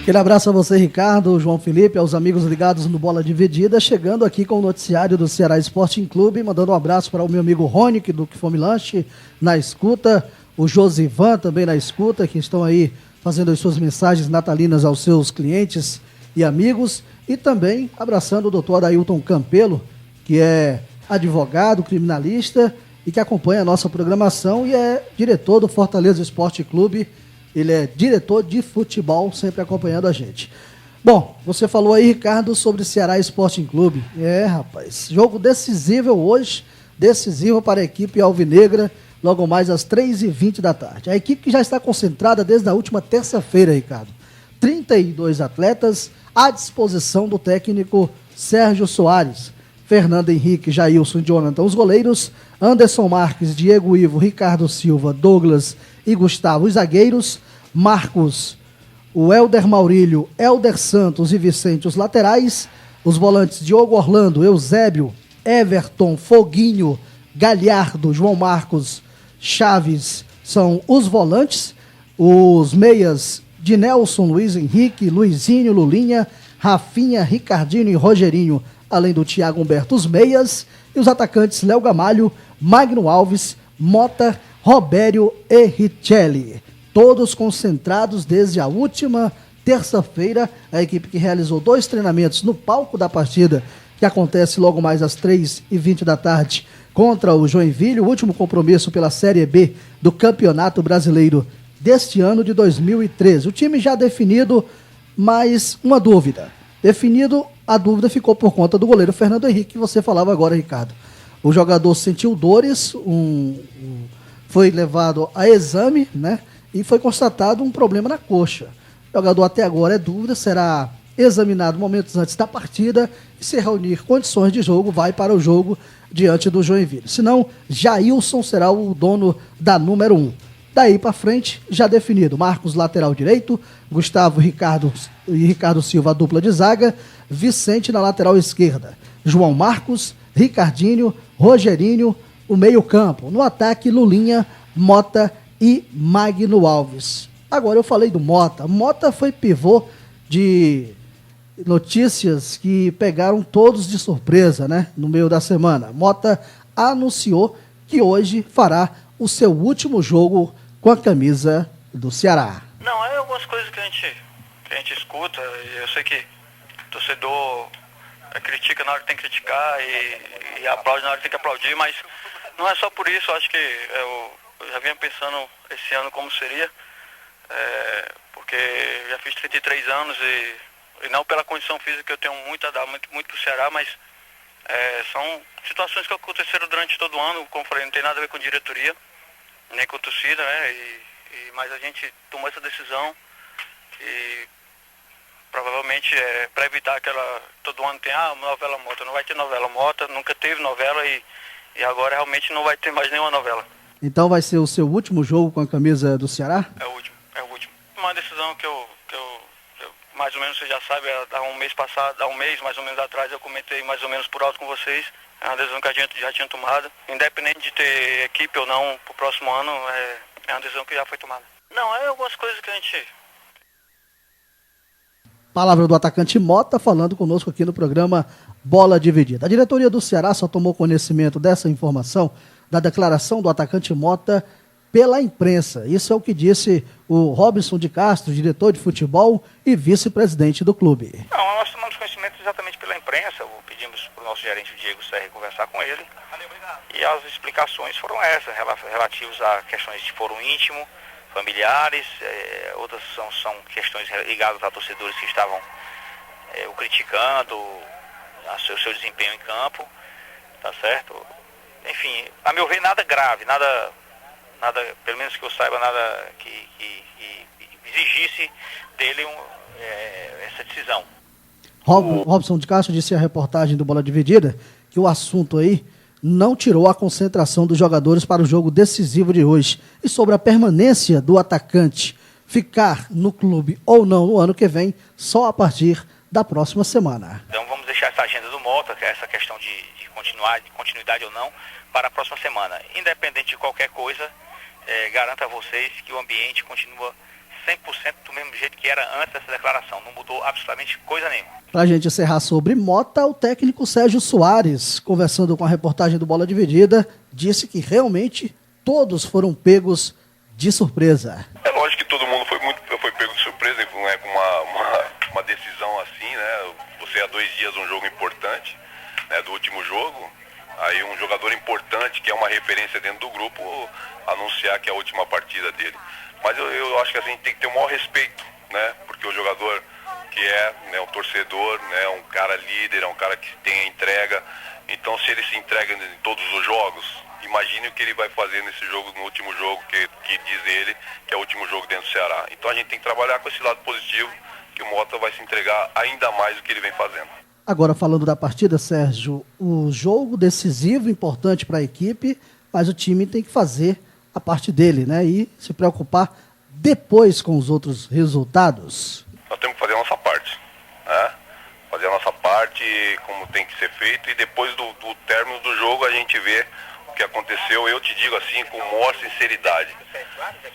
Aquele abraço a você, Ricardo, João Felipe, aos amigos ligados no Bola Dividida, chegando aqui com o noticiário do Ceará Sporting Clube, mandando um abraço para o meu amigo Rony, do Que Fome Lanche, na escuta, o Josivan também na escuta, que estão aí fazendo as suas mensagens natalinas aos seus clientes e amigos, e também abraçando o doutor Ailton Campelo, que é advogado, criminalista e que acompanha a nossa programação e é diretor do Fortaleza Esporte Clube. Ele é diretor de futebol, sempre acompanhando a gente. Bom, você falou aí, Ricardo, sobre Ceará Sporting Clube. Rapaz, jogo decisivo hoje, decisivo para a equipe alvinegra, logo mais às 3h20 da tarde. A equipe que já está concentrada desde a última terça-feira, Ricardo. 32 atletas à disposição do técnico Sérgio Soares. Fernando Henrique, Jailson e Jonathan, os goleiros. Anderson Marques, Diego Ivo, Ricardo Silva, Douglas e Gustavo, os zagueiros. Marcos, o Helder Maurílio, Helder Santos e Vicente, os laterais. Os volantes, Diogo Orlando, Eusébio, Everton, Foguinho, Galhardo, João Marcos, Chaves, são os volantes. Os meias, de Nelson, Luiz Henrique, Luizinho, Lulinha, Rafinha, Ricardinho e Rogerinho, além do Thiago Humberto, os meias. E os atacantes, Léo Gamalho, Magno Alves, Mota, Robério e Richelli. Todos concentrados desde a última terça-feira. A equipe que realizou 2 treinamentos no palco da partida, que acontece logo mais às 3h20 da tarde, contra o Joinville, o último compromisso pela Série B do Campeonato Brasileiro deste ano de 2013. O time já definido, mas uma dúvida. Definido, a dúvida ficou por conta do goleiro Fernando Henrique, que você falava agora, Ricardo. O jogador sentiu dores, foi levado a exame, né? E foi constatado um problema na coxa. O jogador até agora é dúvida, será examinado momentos antes da partida e, se reunir condições de jogo, vai para o jogo diante do Joinville. Senão, Jailson será o dono da número 1. Daí para frente, já definido, Marcos lateral direito, Gustavo e Ricardo Silva a dupla de zaga, Vicente na lateral esquerda, João Marcos, Ricardinho, Rogerinho, o meio campo. No ataque, Lulinha, Mota e Magno Alves. Agora eu falei do Mota. Mota foi pivô de notícias que pegaram todos de surpresa, né? No meio da semana. Mota anunciou que hoje fará o seu último jogo com a camisa do Ceará.
Não, é algumas coisas que a gente escuta, e eu sei que o torcedor critica na hora que tem que criticar e aplaude na hora que tem que aplaudir, mas não é só por isso. Eu acho que eu já vinha pensando esse ano como seria, porque já fiz 33 anos e não pela condição física que eu tenho muito a dar, muito pro Ceará, mas são situações que aconteceram durante todo o ano. Como eu falei, não tem nada a ver com diretoria, nem com torcida, né? Mas a gente tomou essa decisão e provavelmente para evitar todo ano tem novela Mota. Não vai ter novela Mota, nunca teve novela e agora realmente não vai ter mais nenhuma novela.
Então vai ser o seu último jogo com a camisa do Ceará?
É o último. Uma decisão que eu mais ou menos, você já sabe, há um mês mais ou menos atrás eu comentei mais ou menos por alto com vocês. É uma decisão que a gente já tinha tomado. Independente de ter equipe ou não pro próximo ano, é uma decisão que já foi tomada. Não, é algumas coisas que a gente...
Palavra do atacante Mota falando conosco aqui no programa Bola Dividida. A diretoria do Ceará só tomou conhecimento dessa informação, da declaração do atacante Mota, pela imprensa. Isso é o que disse o Robson de Castro, diretor de futebol e vice-presidente do clube.
Não, nós tomamos conhecimento exatamente pela imprensa. Pedimos para o nosso gerente Diego Serri conversar com ele. E as explicações foram essas, relativas a questões de foro íntimo, familiares, outras são questões ligadas a torcedores que estavam o criticando, o seu desempenho em campo, tá certo? Enfim, a meu ver, nada grave, nada, pelo menos que eu saiba, nada que exigisse dele essa decisão.
Robson de Castro disse à reportagem do Bola Dividida que o assunto aí não tirou a concentração dos jogadores para o jogo decisivo de hoje. E sobre a permanência do atacante ficar no clube ou não no ano que vem, só a partir da próxima semana.
Então vamos deixar essa agenda do Mota, que é essa questão de continuidade ou não, para a próxima semana. Independente de qualquer coisa, garanto a vocês que o ambiente continua 100% do mesmo jeito que era antes dessa declaração. Não mudou absolutamente coisa nenhuma.
Para a gente encerrar sobre Mota, o técnico Sérgio Soares, conversando com a reportagem do Bola Dividida, disse que realmente todos foram pegos de surpresa.
É lógico que todo mundo foi pego de surpresa, com uma decisão assim, né? Você há 2 dias um jogo importante, né, do último jogo, aí um jogador importante, que é uma referência dentro do grupo, anunciar que é a última partida dele. Mas eu acho que a gente tem que ter o maior respeito, né? Porque o jogador que é, né, um torcedor, né, um cara líder, é um cara que tem a entrega. Então, se ele se entrega em todos os jogos, imagine o que ele vai fazer nesse jogo, no último jogo, que diz ele que é o último jogo dentro do Ceará. Então, a gente tem que trabalhar com esse lado positivo, que o Mota vai se entregar ainda mais do que ele vem fazendo.
Agora, falando da partida, Sérgio, o jogo decisivo, importante para a equipe, mas o time tem que fazer a parte dele, né? E se preocupar depois com os outros resultados.
Nós temos que fazer a nossa parte, né? Fazer a nossa parte como tem que ser feito, e depois do término do jogo a gente vê o que aconteceu. Eu te digo assim, com maior sinceridade,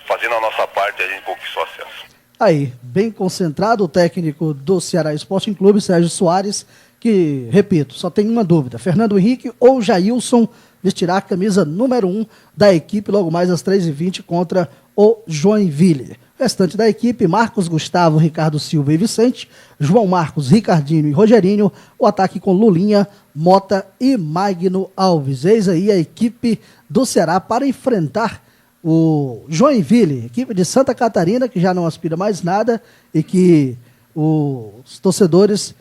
fazendo a nossa parte, a gente conquistou acesso.
Aí, bem concentrado o técnico do Ceará Sporting Clube, Sérgio Soares, que, repito, só tem uma dúvida: Fernando Henrique ou Jailson vestirá a camisa número 1 da equipe logo mais às 3h20 contra o Joinville. O restante da equipe: Marcos Gustavo, Ricardo Silva e Vicente, João Marcos, Ricardinho e Rogerinho, o ataque com Lulinha, Mota e Magno Alves. Eis aí a equipe do Ceará para enfrentar o Joinville, equipe de Santa Catarina, que já não aspira mais nada e que os torcedores,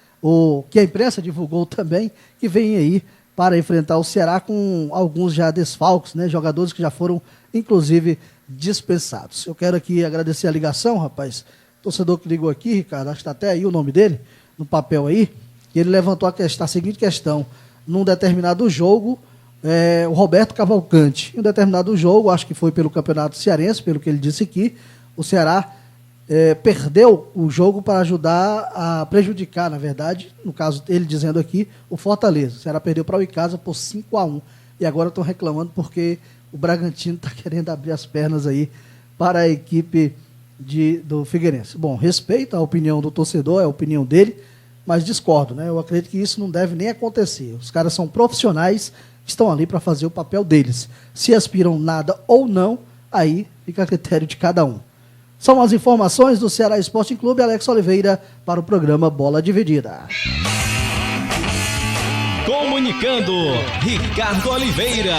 que a imprensa divulgou também, que vem aí para enfrentar o Ceará com alguns já desfalques, né? Jogadores que já foram, inclusive, dispensados. Eu quero aqui agradecer a ligação, rapaz. Torcedor que ligou aqui, Ricardo, acho que está até aí o nome dele, no papel aí, que ele levantou a seguinte questão: num determinado jogo, o Roberto Cavalcante, em um determinado jogo, acho que foi pelo Campeonato Cearense, pelo que ele disse aqui, o Ceará perdeu o jogo para ajudar a prejudicar, na verdade, no caso ele dizendo aqui, o Fortaleza. O Ceará perdeu para o Icasa por 5-1. E agora estão reclamando porque o Bragantino está querendo abrir as pernas aí para a equipe do Figueirense. Bom, respeito a opinião do torcedor, é a opinião dele, mas discordo, né? Eu acredito que isso não deve nem acontecer. Os caras são profissionais, estão ali para fazer o papel deles. Se aspiram nada ou não, aí fica a critério de cada um. São as informações do Ceará Sporting Clube. Alex Oliveira para o programa Bola Dividida.
Comunicando, Ricardo Oliveira.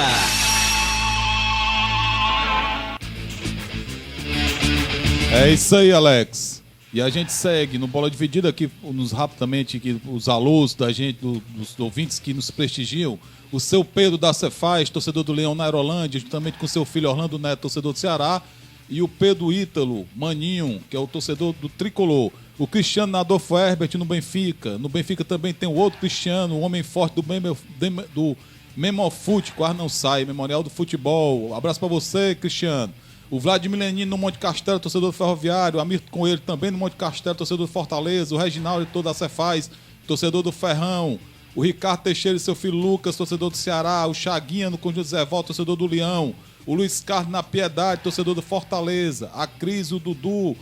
É isso aí, Alex. E a gente segue no Bola Dividida aqui, nos rapidamente, aqui, os alôs da gente, dos ouvintes que nos prestigiam. O seu Pedro da Cefaz, torcedor do Leão na Aerolândia, juntamente com seu filho Orlando Neto, torcedor do Ceará. E o Pedro Ítalo Maninho, que é o torcedor do Tricolor. O Cristiano Nadolfo Herbert no Benfica. No Benfica também tem o outro Cristiano, o homem forte do Memofute, quase não sai, Memorial do Futebol. Abraço pra você, Cristiano. O Vladimir Lenino no Monte Castelo, torcedor do Ferroviário. O Amirto Coelho também no Monte Castelo, torcedor do Fortaleza. O Reginaldo de toda a Cefaz, torcedor do Ferrão. O Ricardo Teixeira e seu filho Lucas, torcedor do Ceará. O Chaguinha no Conjunto Zé Volta, torcedor do Leão. O Luiz Carlos na Piedade, torcedor do Fortaleza. A Cris, o Dudu,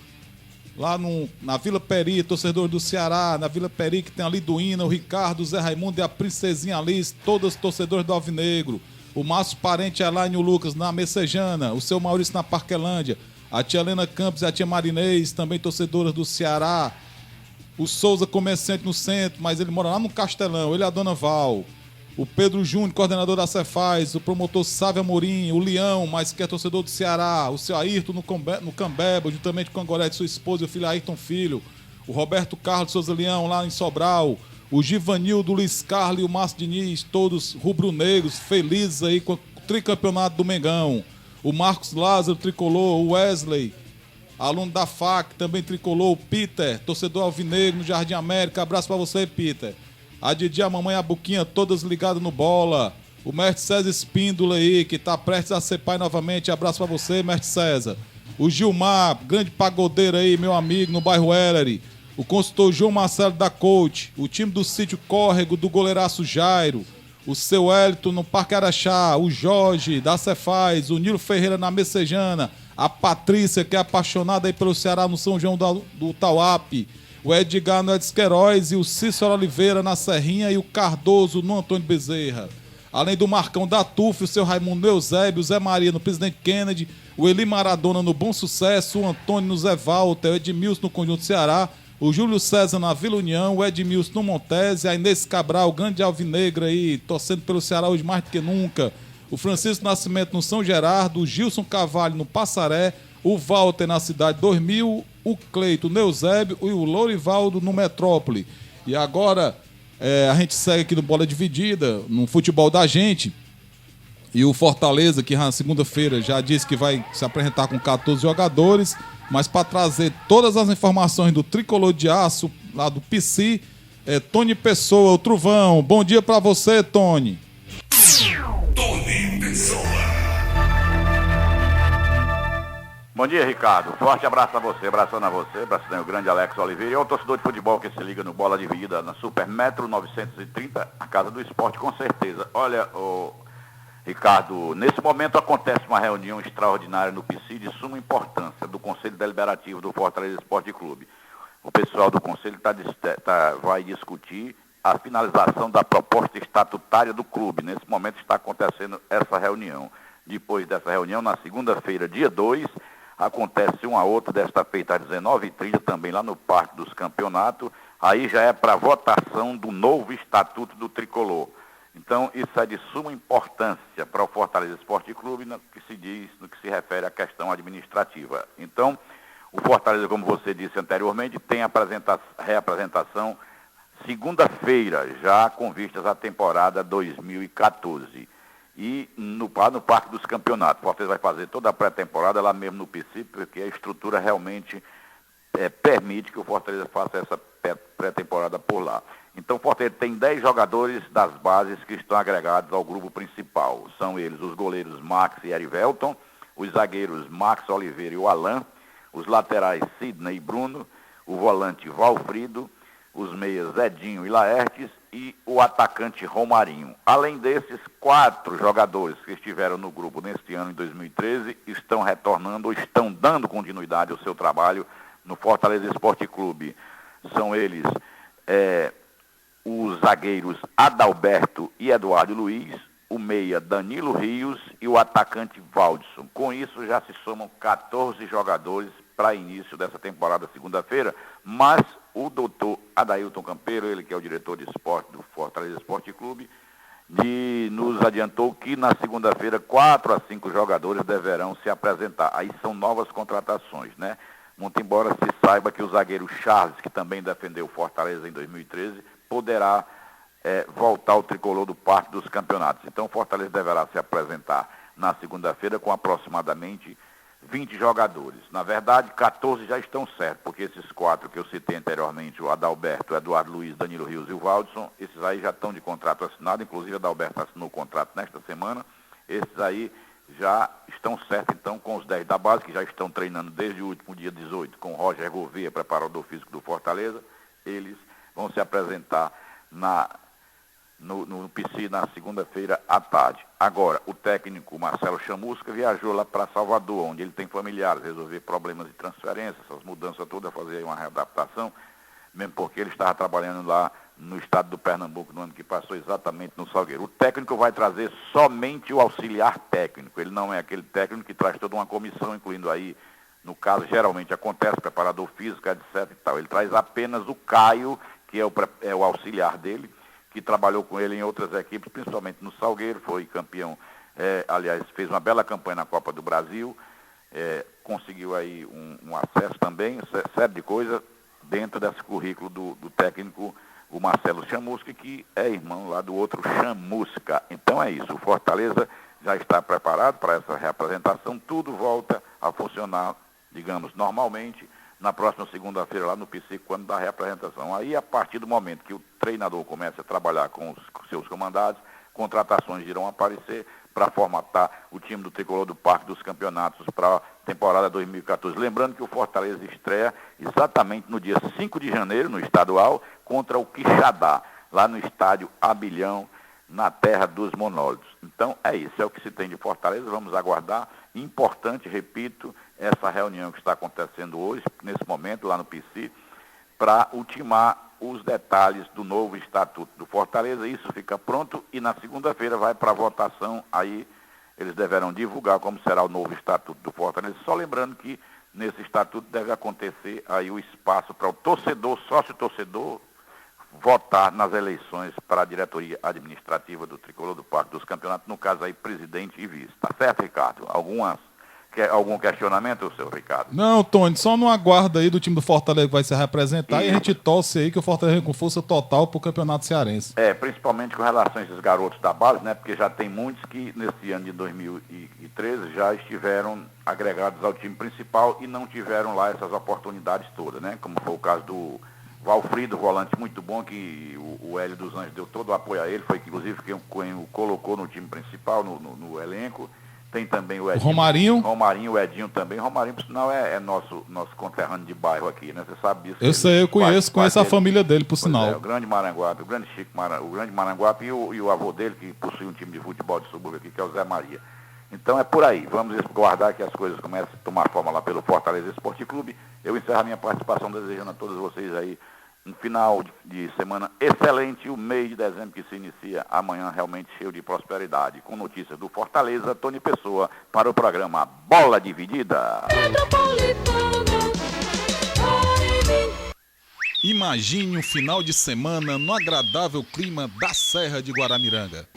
lá na Vila Peri, torcedor do Ceará. Na Vila Peri, que tem a Liduína, o Ricardo, o Zé Raimundo e a Princesinha Alice, todos torcedores do Alvinegro. O Márcio Parente, a Elaine e o Lucas na Messejana. O seu Maurício na Parquelândia. A tia Helena Campos e a tia Marinês, também torcedoras do Ceará. O Souza, comerciante no centro, mas ele mora lá no Castelão. Ele e a dona Val. O Pedro Júnior, coordenador da Cefaz. O promotor Sávio Amorim. O Leão, mas que é torcedor do Ceará. O seu Ayrton no Cambeba, juntamente com a Gorete, sua esposa e o filho Ayrton Filho. O Roberto Carlos Souza Leão, lá em Sobral. O Givanildo, o Luiz Carlos e o Márcio Diniz, todos rubro-negros, felizes aí com o tricampeonato do Mengão. O Marcos Lázaro, tricolor. O Wesley, aluno da FAC, também tricolor. O Peter, torcedor alvinegro no Jardim América. Abraço pra você, Peter. A Didi, a mamãe e a Buquinha, todas ligadas no Bola. O Mestre César Espíndola aí, que tá prestes a ser pai novamente. Abraço pra você, Mestre César. O Gilmar, grande pagodeiro aí, meu amigo, no bairro Ellery. O consultor João Marcelo da Coach. O time do Sítio Córrego, do goleiraço Jairo. O seu Hélito no Parque Araxá. O Jorge da Cefaz. O Nilo Ferreira na Messejana. A Patrícia, que é apaixonada aí pelo Ceará no São João do Tauape. O Edgar no Edson Queiroz e o Cícero Oliveira na Serrinha e o Cardoso no Antônio Bezerra. Além do Marcão da TUF, o seu Raimundo Eusébio, o Zé Maria no Presidente Kennedy, o Eli Maradona no Bom Sucesso, o Antônio no Zé Walter, o Edmilson no Conjunto Ceará, o Júlio César na Vila União, o Edmilson no Montese, a Inês Cabral, grande alvinegra aí, torcendo pelo Ceará hoje mais do que nunca, o Francisco Nascimento no São Gerardo, o Gilson Cavalho no Passaré, o Walter na Cidade 2000, o Cleito no Eusébio e o Lourivaldo no Metrópole. E agora a gente segue aqui no Bola Dividida, no futebol da gente. E o Fortaleza, que na segunda-feira já disse que vai se apresentar com 14 jogadores, mas para trazer todas as informações do Tricolor de Aço, lá do PC, Tony Pessoa, o Truvão. Bom dia para você, Tony.
Tony Pessoa. Bom dia, Ricardo. Forte abraço a você, abraçando a você, abraçando o grande Alex Oliveira e ao torcedor de futebol que se liga no Bola Dividida na Super Metro 930, a Casa do Esporte, com certeza. Olha, Ricardo, nesse momento acontece uma reunião extraordinária no PC de suma importância do Conselho Deliberativo do Fortaleza Esporte Clube. O pessoal do Conselho vai discutir a finalização da proposta estatutária do clube. Nesse momento está acontecendo essa reunião. Depois dessa reunião, na segunda-feira, dia 2, acontece uma outra, desta feita às 19h30, também lá no Parque dos Campeonatos. Aí já é para votação do novo Estatuto do Tricolor. Então, isso é de suma importância para o Fortaleza Esporte Clube no que se diz, no que se refere à questão administrativa. Então, o Fortaleza, como você disse anteriormente, tem a reapresentação segunda-feira, já com vistas à temporada 2014. E no Parque dos Campeonatos. O Fortaleza vai fazer toda a pré-temporada lá mesmo no PC, porque a estrutura realmente permite que o Fortaleza faça essa pré-temporada por lá. Então, o Fortaleza tem 10 jogadores das bases que estão agregados ao grupo principal. São eles os goleiros Max e Erivelton, os zagueiros Max Oliveira e o Alan, os laterais Sidney e Bruno, o volante Valfrido, os meias Edinho e Laertes e o atacante Romarinho. Além desses, 4 jogadores que estiveram no grupo neste ano, em 2013, estão retornando ou estão dando continuidade ao seu trabalho no Fortaleza Esporte Clube. São eles os zagueiros Adalberto e Eduardo Luiz, o meia Danilo Rios e o atacante Valdson. Com isso já se somam 14 jogadores para início dessa temporada segunda-feira, mas o doutor Adailton Campeiro, ele que é o diretor de esporte do Fortaleza Esporte Clube, nos adiantou que na segunda-feira 4 a 5 jogadores deverão se apresentar. Aí são novas contratações, né? Muito embora se saiba que o zagueiro Charles, que também defendeu o Fortaleza em 2013, poderá voltar ao tricolor do Parque dos Campeonatos. Então o Fortaleza deverá se apresentar na segunda-feira com aproximadamente 20 jogadores. Na verdade, 14 já estão certos, porque esses 4 que eu citei anteriormente, o Adalberto, o Eduardo Luiz, Danilo Rios e o Valdson, esses aí já estão de contrato assinado, inclusive o Adalberto assinou o contrato nesta semana. Esses aí já estão certos, então, com os 10 da base, que já estão treinando desde o último dia 18, com o Roger Gouveia, preparador físico do Fortaleza. Eles vão se apresentar no PC na segunda-feira à tarde. Agora, o técnico Marcelo Chamusca viajou lá para Salvador, onde ele tem familiares, resolver problemas de transferência, essas mudanças todas, fazer uma readaptação, mesmo porque ele estava trabalhando lá no estado do Pernambuco no ano que passou, exatamente no Salgueiro. O técnico vai trazer somente o auxiliar técnico, ele não é aquele técnico que traz toda uma comissão, incluindo aí, no caso, geralmente acontece, preparador físico, etc. e tal. Ele traz apenas o Caio, que é o auxiliar dele, que trabalhou com ele em outras equipes, principalmente no Salgueiro, foi campeão, aliás, fez uma bela campanha na Copa do Brasil, conseguiu aí um acesso também, série de coisas, dentro desse currículo do técnico, o Marcelo Chamusca, que é irmão lá do outro Chamusca. Então é isso, o Fortaleza já está preparado para essa reapresentação, tudo volta a funcionar, digamos, normalmente, na próxima segunda-feira lá no PC, quando da reapresentação. Aí, a partir do momento que o treinador começa a trabalhar com os seus comandados, contratações irão aparecer para formatar o time do Tricolor do Parque dos Campeonatos para a temporada 2014. Lembrando que o Fortaleza estreia exatamente no dia 5 de janeiro, no estadual, contra o Quixadá, lá no estádio Abilhão, na terra dos monólitos. Então, é isso, é o que se tem de Fortaleza, vamos aguardar. Importante, repito, essa reunião que está acontecendo hoje, nesse momento, lá no PC, para ultimar os detalhes do novo Estatuto do Fortaleza. Isso fica pronto e na segunda-feira vai para votação, aí eles deverão divulgar como será o novo Estatuto do Fortaleza. Só lembrando que nesse estatuto deve acontecer aí o espaço para o torcedor, sócio-torcedor, votar nas eleições para a diretoria administrativa do Tricolor do Parque dos Campeonatos, no caso aí presidente e vice. Tá certo, Ricardo? Algum questionamento, seu Ricardo?
Não, Tony, só não aguarda aí do time do Fortaleza que vai se representar e a gente torce aí que o Fortaleza com força total pro Campeonato Cearense.
Principalmente com relação a esses garotos da base, né? Porque já tem muitos que nesse ano de 2013 já estiveram agregados ao time principal e não tiveram lá essas oportunidades todas, né? Como foi o caso do Valfrido, volante muito bom, que o Hélio dos Anjos deu todo o apoio a ele, foi inclusive quem o colocou no time principal, no elenco. Tem também o Edinho. Romarinho, o Edinho também. Romarinho, por sinal, é nosso conterrâneo de bairro aqui, né? Você sabe disso.
Eu sei, eu conheço a família dele, por sinal.
O grande Maranguape, o grande Chico o grande Maranguape e o avô dele, que possui um time de futebol de subúrbio aqui, que é o Zé Maria. Então é por aí. Vamos guardar que as coisas comecem a tomar forma lá pelo Fortaleza Esporte Clube. Eu encerro a minha participação desejando a todos vocês aí um final de semana excelente, o mês de dezembro que se inicia amanhã realmente cheio de prosperidade. Com notícias do Fortaleza, Tony Pessoa, para o programa Bola Dividida.
Imagine um final de semana no agradável clima da Serra de Guaramiranga.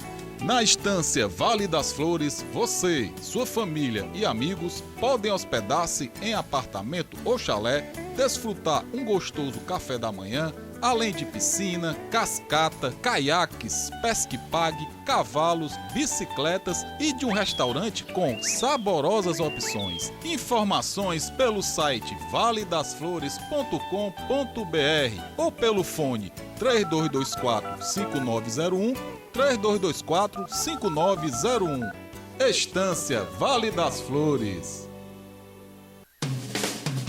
Na estância Vale das Flores, você, sua família e amigos podem hospedar-se em apartamento ou chalé, desfrutar um gostoso café da manhã, além de piscina, cascata, caiaques, pesque-pague, cavalos, bicicletas e de um restaurante com saborosas opções. Informações pelo site valedasflores.com.br ou pelo fone 3224-5901, 3224-5901. Estância Vale das Flores.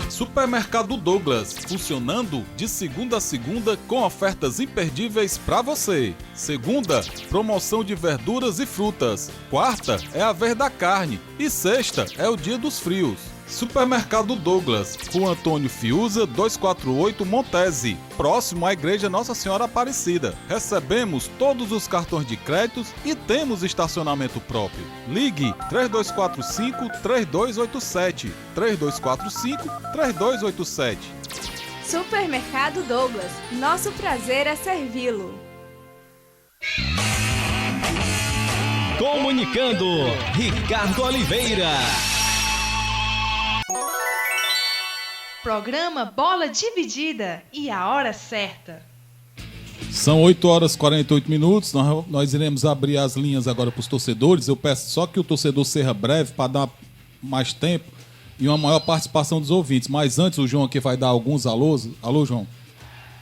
Supermercado Douglas, funcionando de segunda a segunda com ofertas imperdíveis para você. Segunda, promoção de verduras e frutas. Quarta é a vez da carne e sexta é o dia dos frios. Supermercado Douglas, com Antônio Fiuza, 248 Montese, próximo à Igreja Nossa Senhora Aparecida. Recebemos todos os cartões de créditos e temos estacionamento próprio. Ligue 3245-3287, 3245-3287.
Supermercado Douglas, nosso prazer é servi-lo.
Comunicando, Ricardo Oliveira.
Programa Bola Dividida e a hora certa.
São 8 horas e 48 minutos. Nós iremos abrir as linhas agora para os torcedores. Eu peço só que o torcedor seja breve para dar mais tempo e uma maior participação dos ouvintes. Mas antes o João aqui vai dar alguns alôs. Alô, João.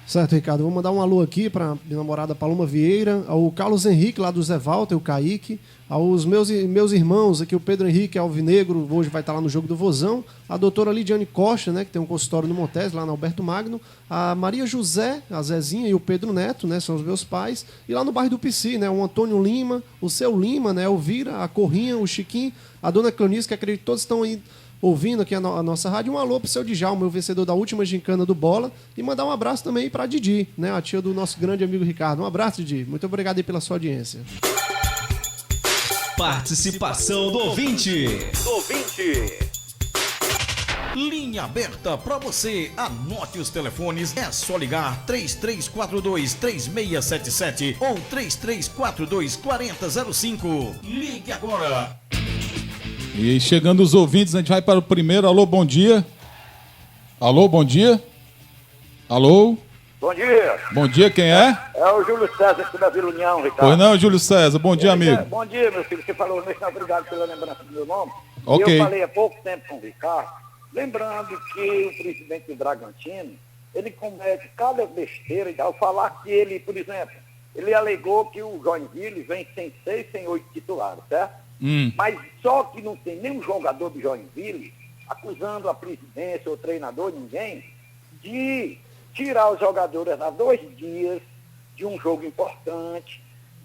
Certo, Ricardo. Vou mandar um alô aqui para minha namorada Paloma Vieira, ao Carlos Henrique, lá do Zé Walter, o Kaique, aos meus irmãos aqui, o Pedro Henrique Alvinegro, hoje vai estar lá no Jogo do Vozão, a doutora Lidiane Costa, né, que tem um consultório no Montes, lá no Alberto Magno, a Maria José, a Zezinha e o Pedro Neto, né, são os meus pais, e lá no bairro do Pici, né, o Antônio Lima, o Seu Lima, né, o Vira, a Corrinha, o Chiquinho, a dona Cleonice, que acredito que todos estão aí ouvindo aqui a nossa rádio. Um alô pro seu Djalma, o vencedor da última gincana do Bola, e mandar um abraço também pra Didi, né, a tia do nosso grande amigo Ricardo. Um abraço, Didi. Muito obrigado aí pela sua audiência.
Participação do ouvinte.
Linha aberta para você. Anote os telefones. É só ligar 3342-3677 ou 3342-4005. Ligue agora.
E chegando os ouvintes, a gente vai para o primeiro. Alô, bom dia. Alô, bom dia. Alô.
Bom dia.
Bom dia, quem é?
É o Júlio César aqui da Vila União, Ricardo.
Pois não, Júlio César. Bom dia, amigo.
Bom dia, meu filho. Você falou, obrigado pela lembrança do meu nome.
Ok.
Eu falei há pouco tempo com o Ricardo, lembrando que o presidente do Bragantino, ele comete cada besteira ao falar que ele, por exemplo, ele alegou que o Joinville vem sem 6, sem 8 titulares, certo? Mas só que não tem nenhum jogador do Joinville acusando a presidência ou treinador, ninguém, de tirar os jogadores há 2 dias de um jogo importante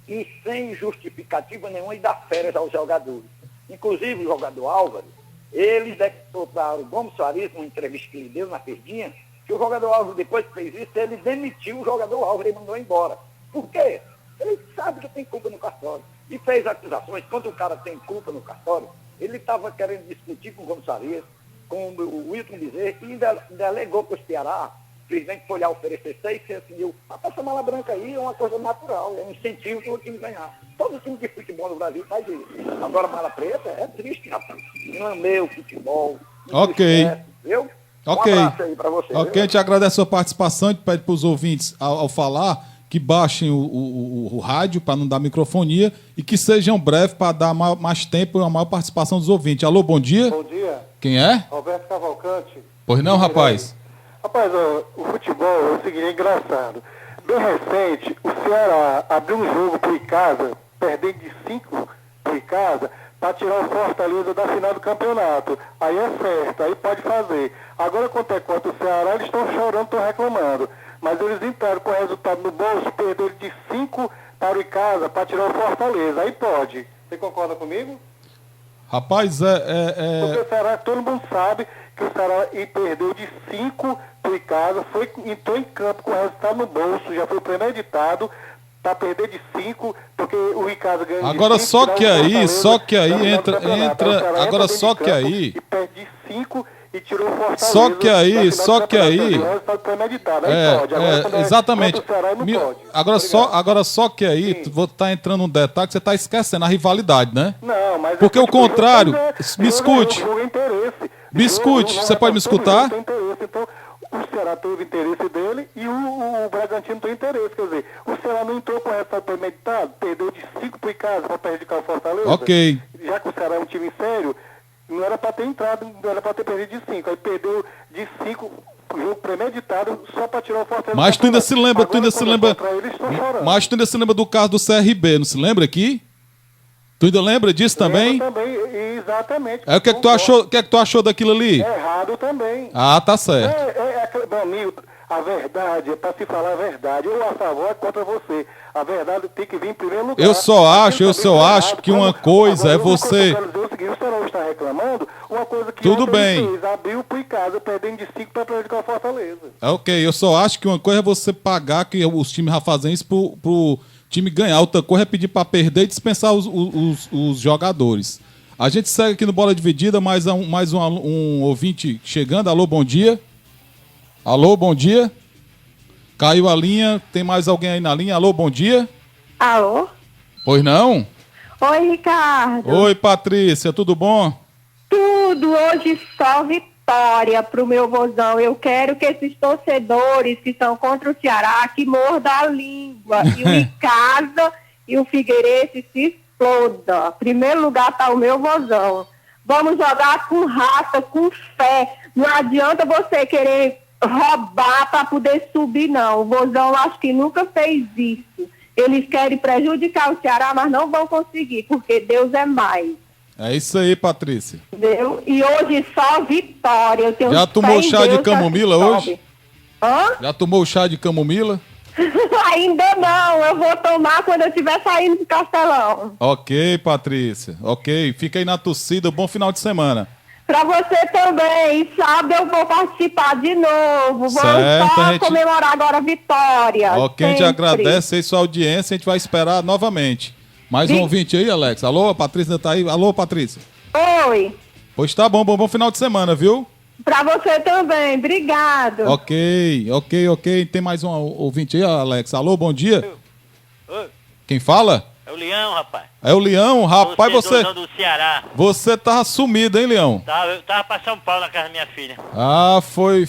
e sem justificativa nenhuma e dar férias aos jogadores. Inclusive o jogador Álvaro, ele declarou para o Gomes Soares, numa entrevista que ele deu na Verdinha, que o jogador Álvaro, depois que fez isso, ele demitiu o jogador Álvaro e mandou embora. Por quê? Ele sabe que tem culpa no cartório. E fez acusações. Quando o cara tem culpa no cartório, ele estava querendo discutir com o Gomes Soares, com o Wilton Bezerra, que ainda alegou para o Ceará, o presidente foi lá oferecer 600 mil. Essa mala branca aí é uma coisa natural, é um incentivo para o time ganhar. Todo time de futebol no Brasil faz isso. Agora, mala preta é triste, rapaz. Não é meu futebol.
Ok.
Viu?
Ok.
Um abraço aí para você.
Ok, a gente agradece a sua participação. A gente pede para os ouvintes, ao falar, que baixem o rádio para não dar microfonia e que sejam breves para dar mais tempo e uma maior participação dos ouvintes. Alô, bom dia.
Bom dia.
Quem é?
Roberto Cavalcante.
Pois não, rapaz?
Rapaz, o futebol é o seguinte, é engraçado. Bem recente, o Ceará abriu um jogo por casa, perdendo de 5 por casa, para tirar o Fortaleza da final do campeonato. Aí é certo, aí pode fazer. Agora, quanto é contra o Ceará, eles estão chorando, estão reclamando. Mas eles entraram com o resultado no bolso, perderam de 5 para o casa, para tirar o Fortaleza. Aí pode. Você concorda comigo?
Rapaz,
Porque o Ceará, todo mundo sabe que o Ceará perdeu de 5 por casa, entrou em campo com o resultado no bolso, já foi premeditado para perder de 5, porque o Ricardo ganhou
agora
de 5.
só que aí entra, agora só que aí...
E perde de 5 e tirou o Fortaleza.
Só que aí...
O resultado premeditado, aí pode. Agora,
exatamente.
O Ceará não pode.
Agora só que aí, tá entrando um detalhe que você tá esquecendo, a rivalidade, né?
Não, mas...
Porque o contrário, me escute.
O jogo é interesse.
Me escute, você pode me escutar?
Então, o Ceará teve interesse dele e o Bragantino tem interesse. Quer dizer, o Ceará não entrou com o resultado premeditado, perdeu de 5 por casa para prejudicar o Fortaleza.
Ok.
Já que o Ceará é um time sério, não era para ter entrado, não era para ter perdido de 5. Aí perdeu de 5, jogo premeditado, só para tirar o Fortaleza.
Mas tu ainda se lembra, mas tu ainda se lembra do caso do CRB, não se lembra aqui? Tu ainda lembra disso também?
Também, exatamente.
O que é que tu achou daquilo ali?
É errado também.
Ah, tá certo.
Meu amigo, a verdade, é para se falar a verdade. Eu a favor é contra você. A verdade tem que vir em primeiro lugar.
Eu só acho que uma coisa é você...
O Ceará está reclamando, uma coisa que
tudo bem.
Fez, abriu por casa, perdendo de 5 para prejudicar o Fortaleza.
Ok, eu só acho que uma coisa é você pagar, que os times já fazem isso pro time ganhar. Outra coisa é pedir para perder e dispensar os jogadores. A gente segue aqui no Bola Dividida, mais um ouvinte chegando. Alô, bom dia. Alô, bom dia. Caiu a linha, tem mais alguém aí na linha? Alô, bom dia.
Alô?
Pois não?
Oi, Ricardo.
Oi, Patrícia, tudo bom?
Tudo, hoje só vitória pro meu vozão. Eu quero que esses torcedores que são contra o Ceará, que mordam a língua. E o Ricardo e o Figueirense se exploda. Primeiro lugar tá o meu vozão. Vamos jogar com raça, com fé. Não adianta você querer roubar para poder subir, não. O vozão acho que nunca fez isso. Eles querem prejudicar o Ceará, mas não vão conseguir, porque Deus é mais.
É isso aí, Patrícia.
Entendeu? E hoje só vitória. Eu tenho
já tomou
fé em
chá
Deus,
de camomila hoje?
Hã?
Já tomou chá de camomila?
Ainda não, eu vou tomar quando eu estiver saindo do Castelão.
Ok, Patrícia, ok. Fica aí na torcida, bom final de semana.
Pra você também, sábado eu vou participar de novo. Vamos só comemorar agora a vitória.
Ok, a gente agradece aí sua audiência, a gente vai esperar novamente. Mais um ouvinte aí, Alex. Alô, a Patrícia tá aí? Alô, Patrícia.
Oi.
Pois tá bom, bom final de semana, viu?
Pra você também, obrigado.
Ok. Tem mais um ouvinte aí, Alex. Alô, bom dia.
Oi.
Quem fala?
É o Leão, rapaz.
É o Leão? Rapaz,
do Ceará.
Você tava sumido, hein, Leão?
Eu tava pra São Paulo na casa da minha filha.
Ah, foi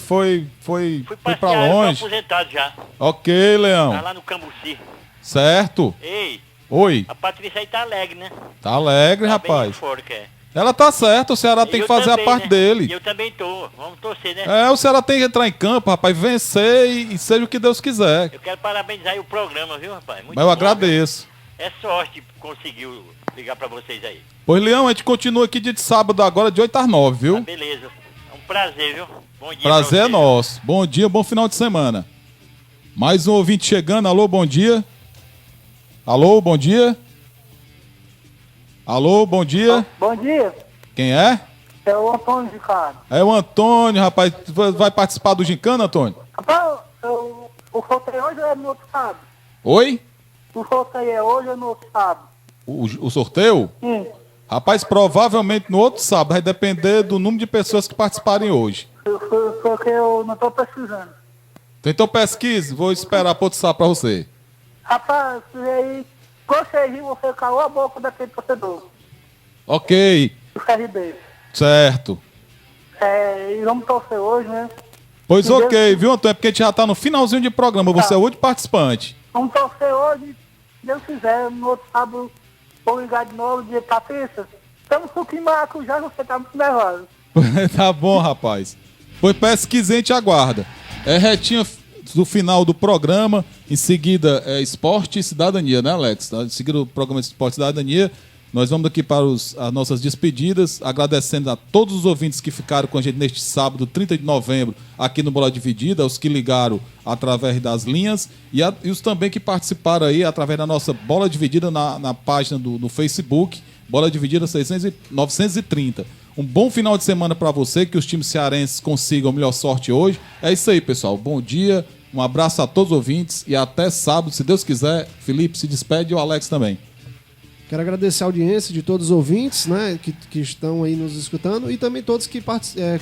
pra longe.
Eu tô aposentado já.
Ok, Leão.
Tá lá no Cambuci.
Certo.
Ei.
Oi.
A Patrícia aí tá alegre, né?
Tá alegre,
tá
rapaz.
Bem fora, que é.
Ela tá certa, o Ceará tem que fazer também, a parte dele.
E eu também tô. Vamos torcer, né?
O Ceará tem que entrar em campo, rapaz, vencer e seja o que Deus quiser.
Eu quero parabenizar aí o programa, viu, rapaz? Muito
Mas eu agradeço.
É sorte que conseguiu ligar pra vocês aí.
Pois, Leão, a gente continua aqui dia de sábado agora, de 8 às 9, viu?
Beleza. É um prazer, viu? Bom dia.
Prazer é nosso. Bom dia, bom final de semana. Mais um ouvinte chegando. Alô, bom dia. Alô, bom dia. Alô, bom dia.
Bom dia.
Quem é?
É o Antônio Ricardo.
É o Antônio, rapaz. Vai participar do Gincana, Antônio?
Rapaz, o sorteio hoje é no outro sábado.
Oi?
O sorteio é hoje ou no outro sábado?
O sorteio?
Sim.
Rapaz, provavelmente no outro sábado vai depender do número de pessoas que participarem hoje.
Porque eu não tô pesquisando.
Então pesquise, vou esperar para outro sábado para você.
Rapaz, aí, consegui você calou a boca daquele torcedor.
Ok,
Do CRB.
certo.
E vamos torcer hoje, né?
Pois
Se
ok,
Deus-
viu, Antônio? Porque a gente já tá no finalzinho de programa, você é o último participante.
Vamos torcer hoje, se Deus quiser, no outro sábado, vou ligar de novo, dia Patrícia. Estamos com o maracujá, você tá muito nervoso.
Tá bom, rapaz. Pois pesquise, a gente aguarda. É retinha do final do programa, em seguida é Esporte e Cidadania, né, Alex? Em seguida o programa Esporte e Cidadania, nós vamos aqui para as nossas despedidas, agradecendo a todos os ouvintes que ficaram com a gente neste sábado, 30 de novembro, aqui no Bola Dividida, os que ligaram através das linhas e os também que participaram aí através da nossa Bola Dividida na página do Facebook, Bola Dividida 930. Um bom final de semana para você, que os times cearenses consigam melhor sorte hoje. É isso aí, pessoal. Bom dia, um abraço a todos os ouvintes e até sábado, se Deus quiser. Felipe se despede e o Alex também.
Quero agradecer a audiência de todos os ouvintes, né, que estão aí nos escutando e também todos que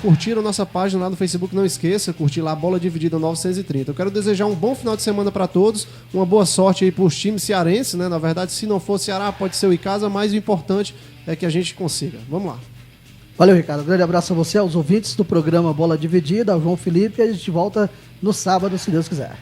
curtiram nossa página lá no Facebook. Não esqueça, curtir lá Bola Dividida 930. Eu quero desejar um bom final de semana para todos, uma boa sorte aí para os times cearenses, né? Na verdade, se não for Ceará, pode ser o Icasa, mas o importante é que a gente consiga. Vamos lá.
Valeu, Ricardo. Um grande abraço a você, aos ouvintes do programa Bola Dividida, ao João Felipe, e a gente volta no sábado, se Deus quiser.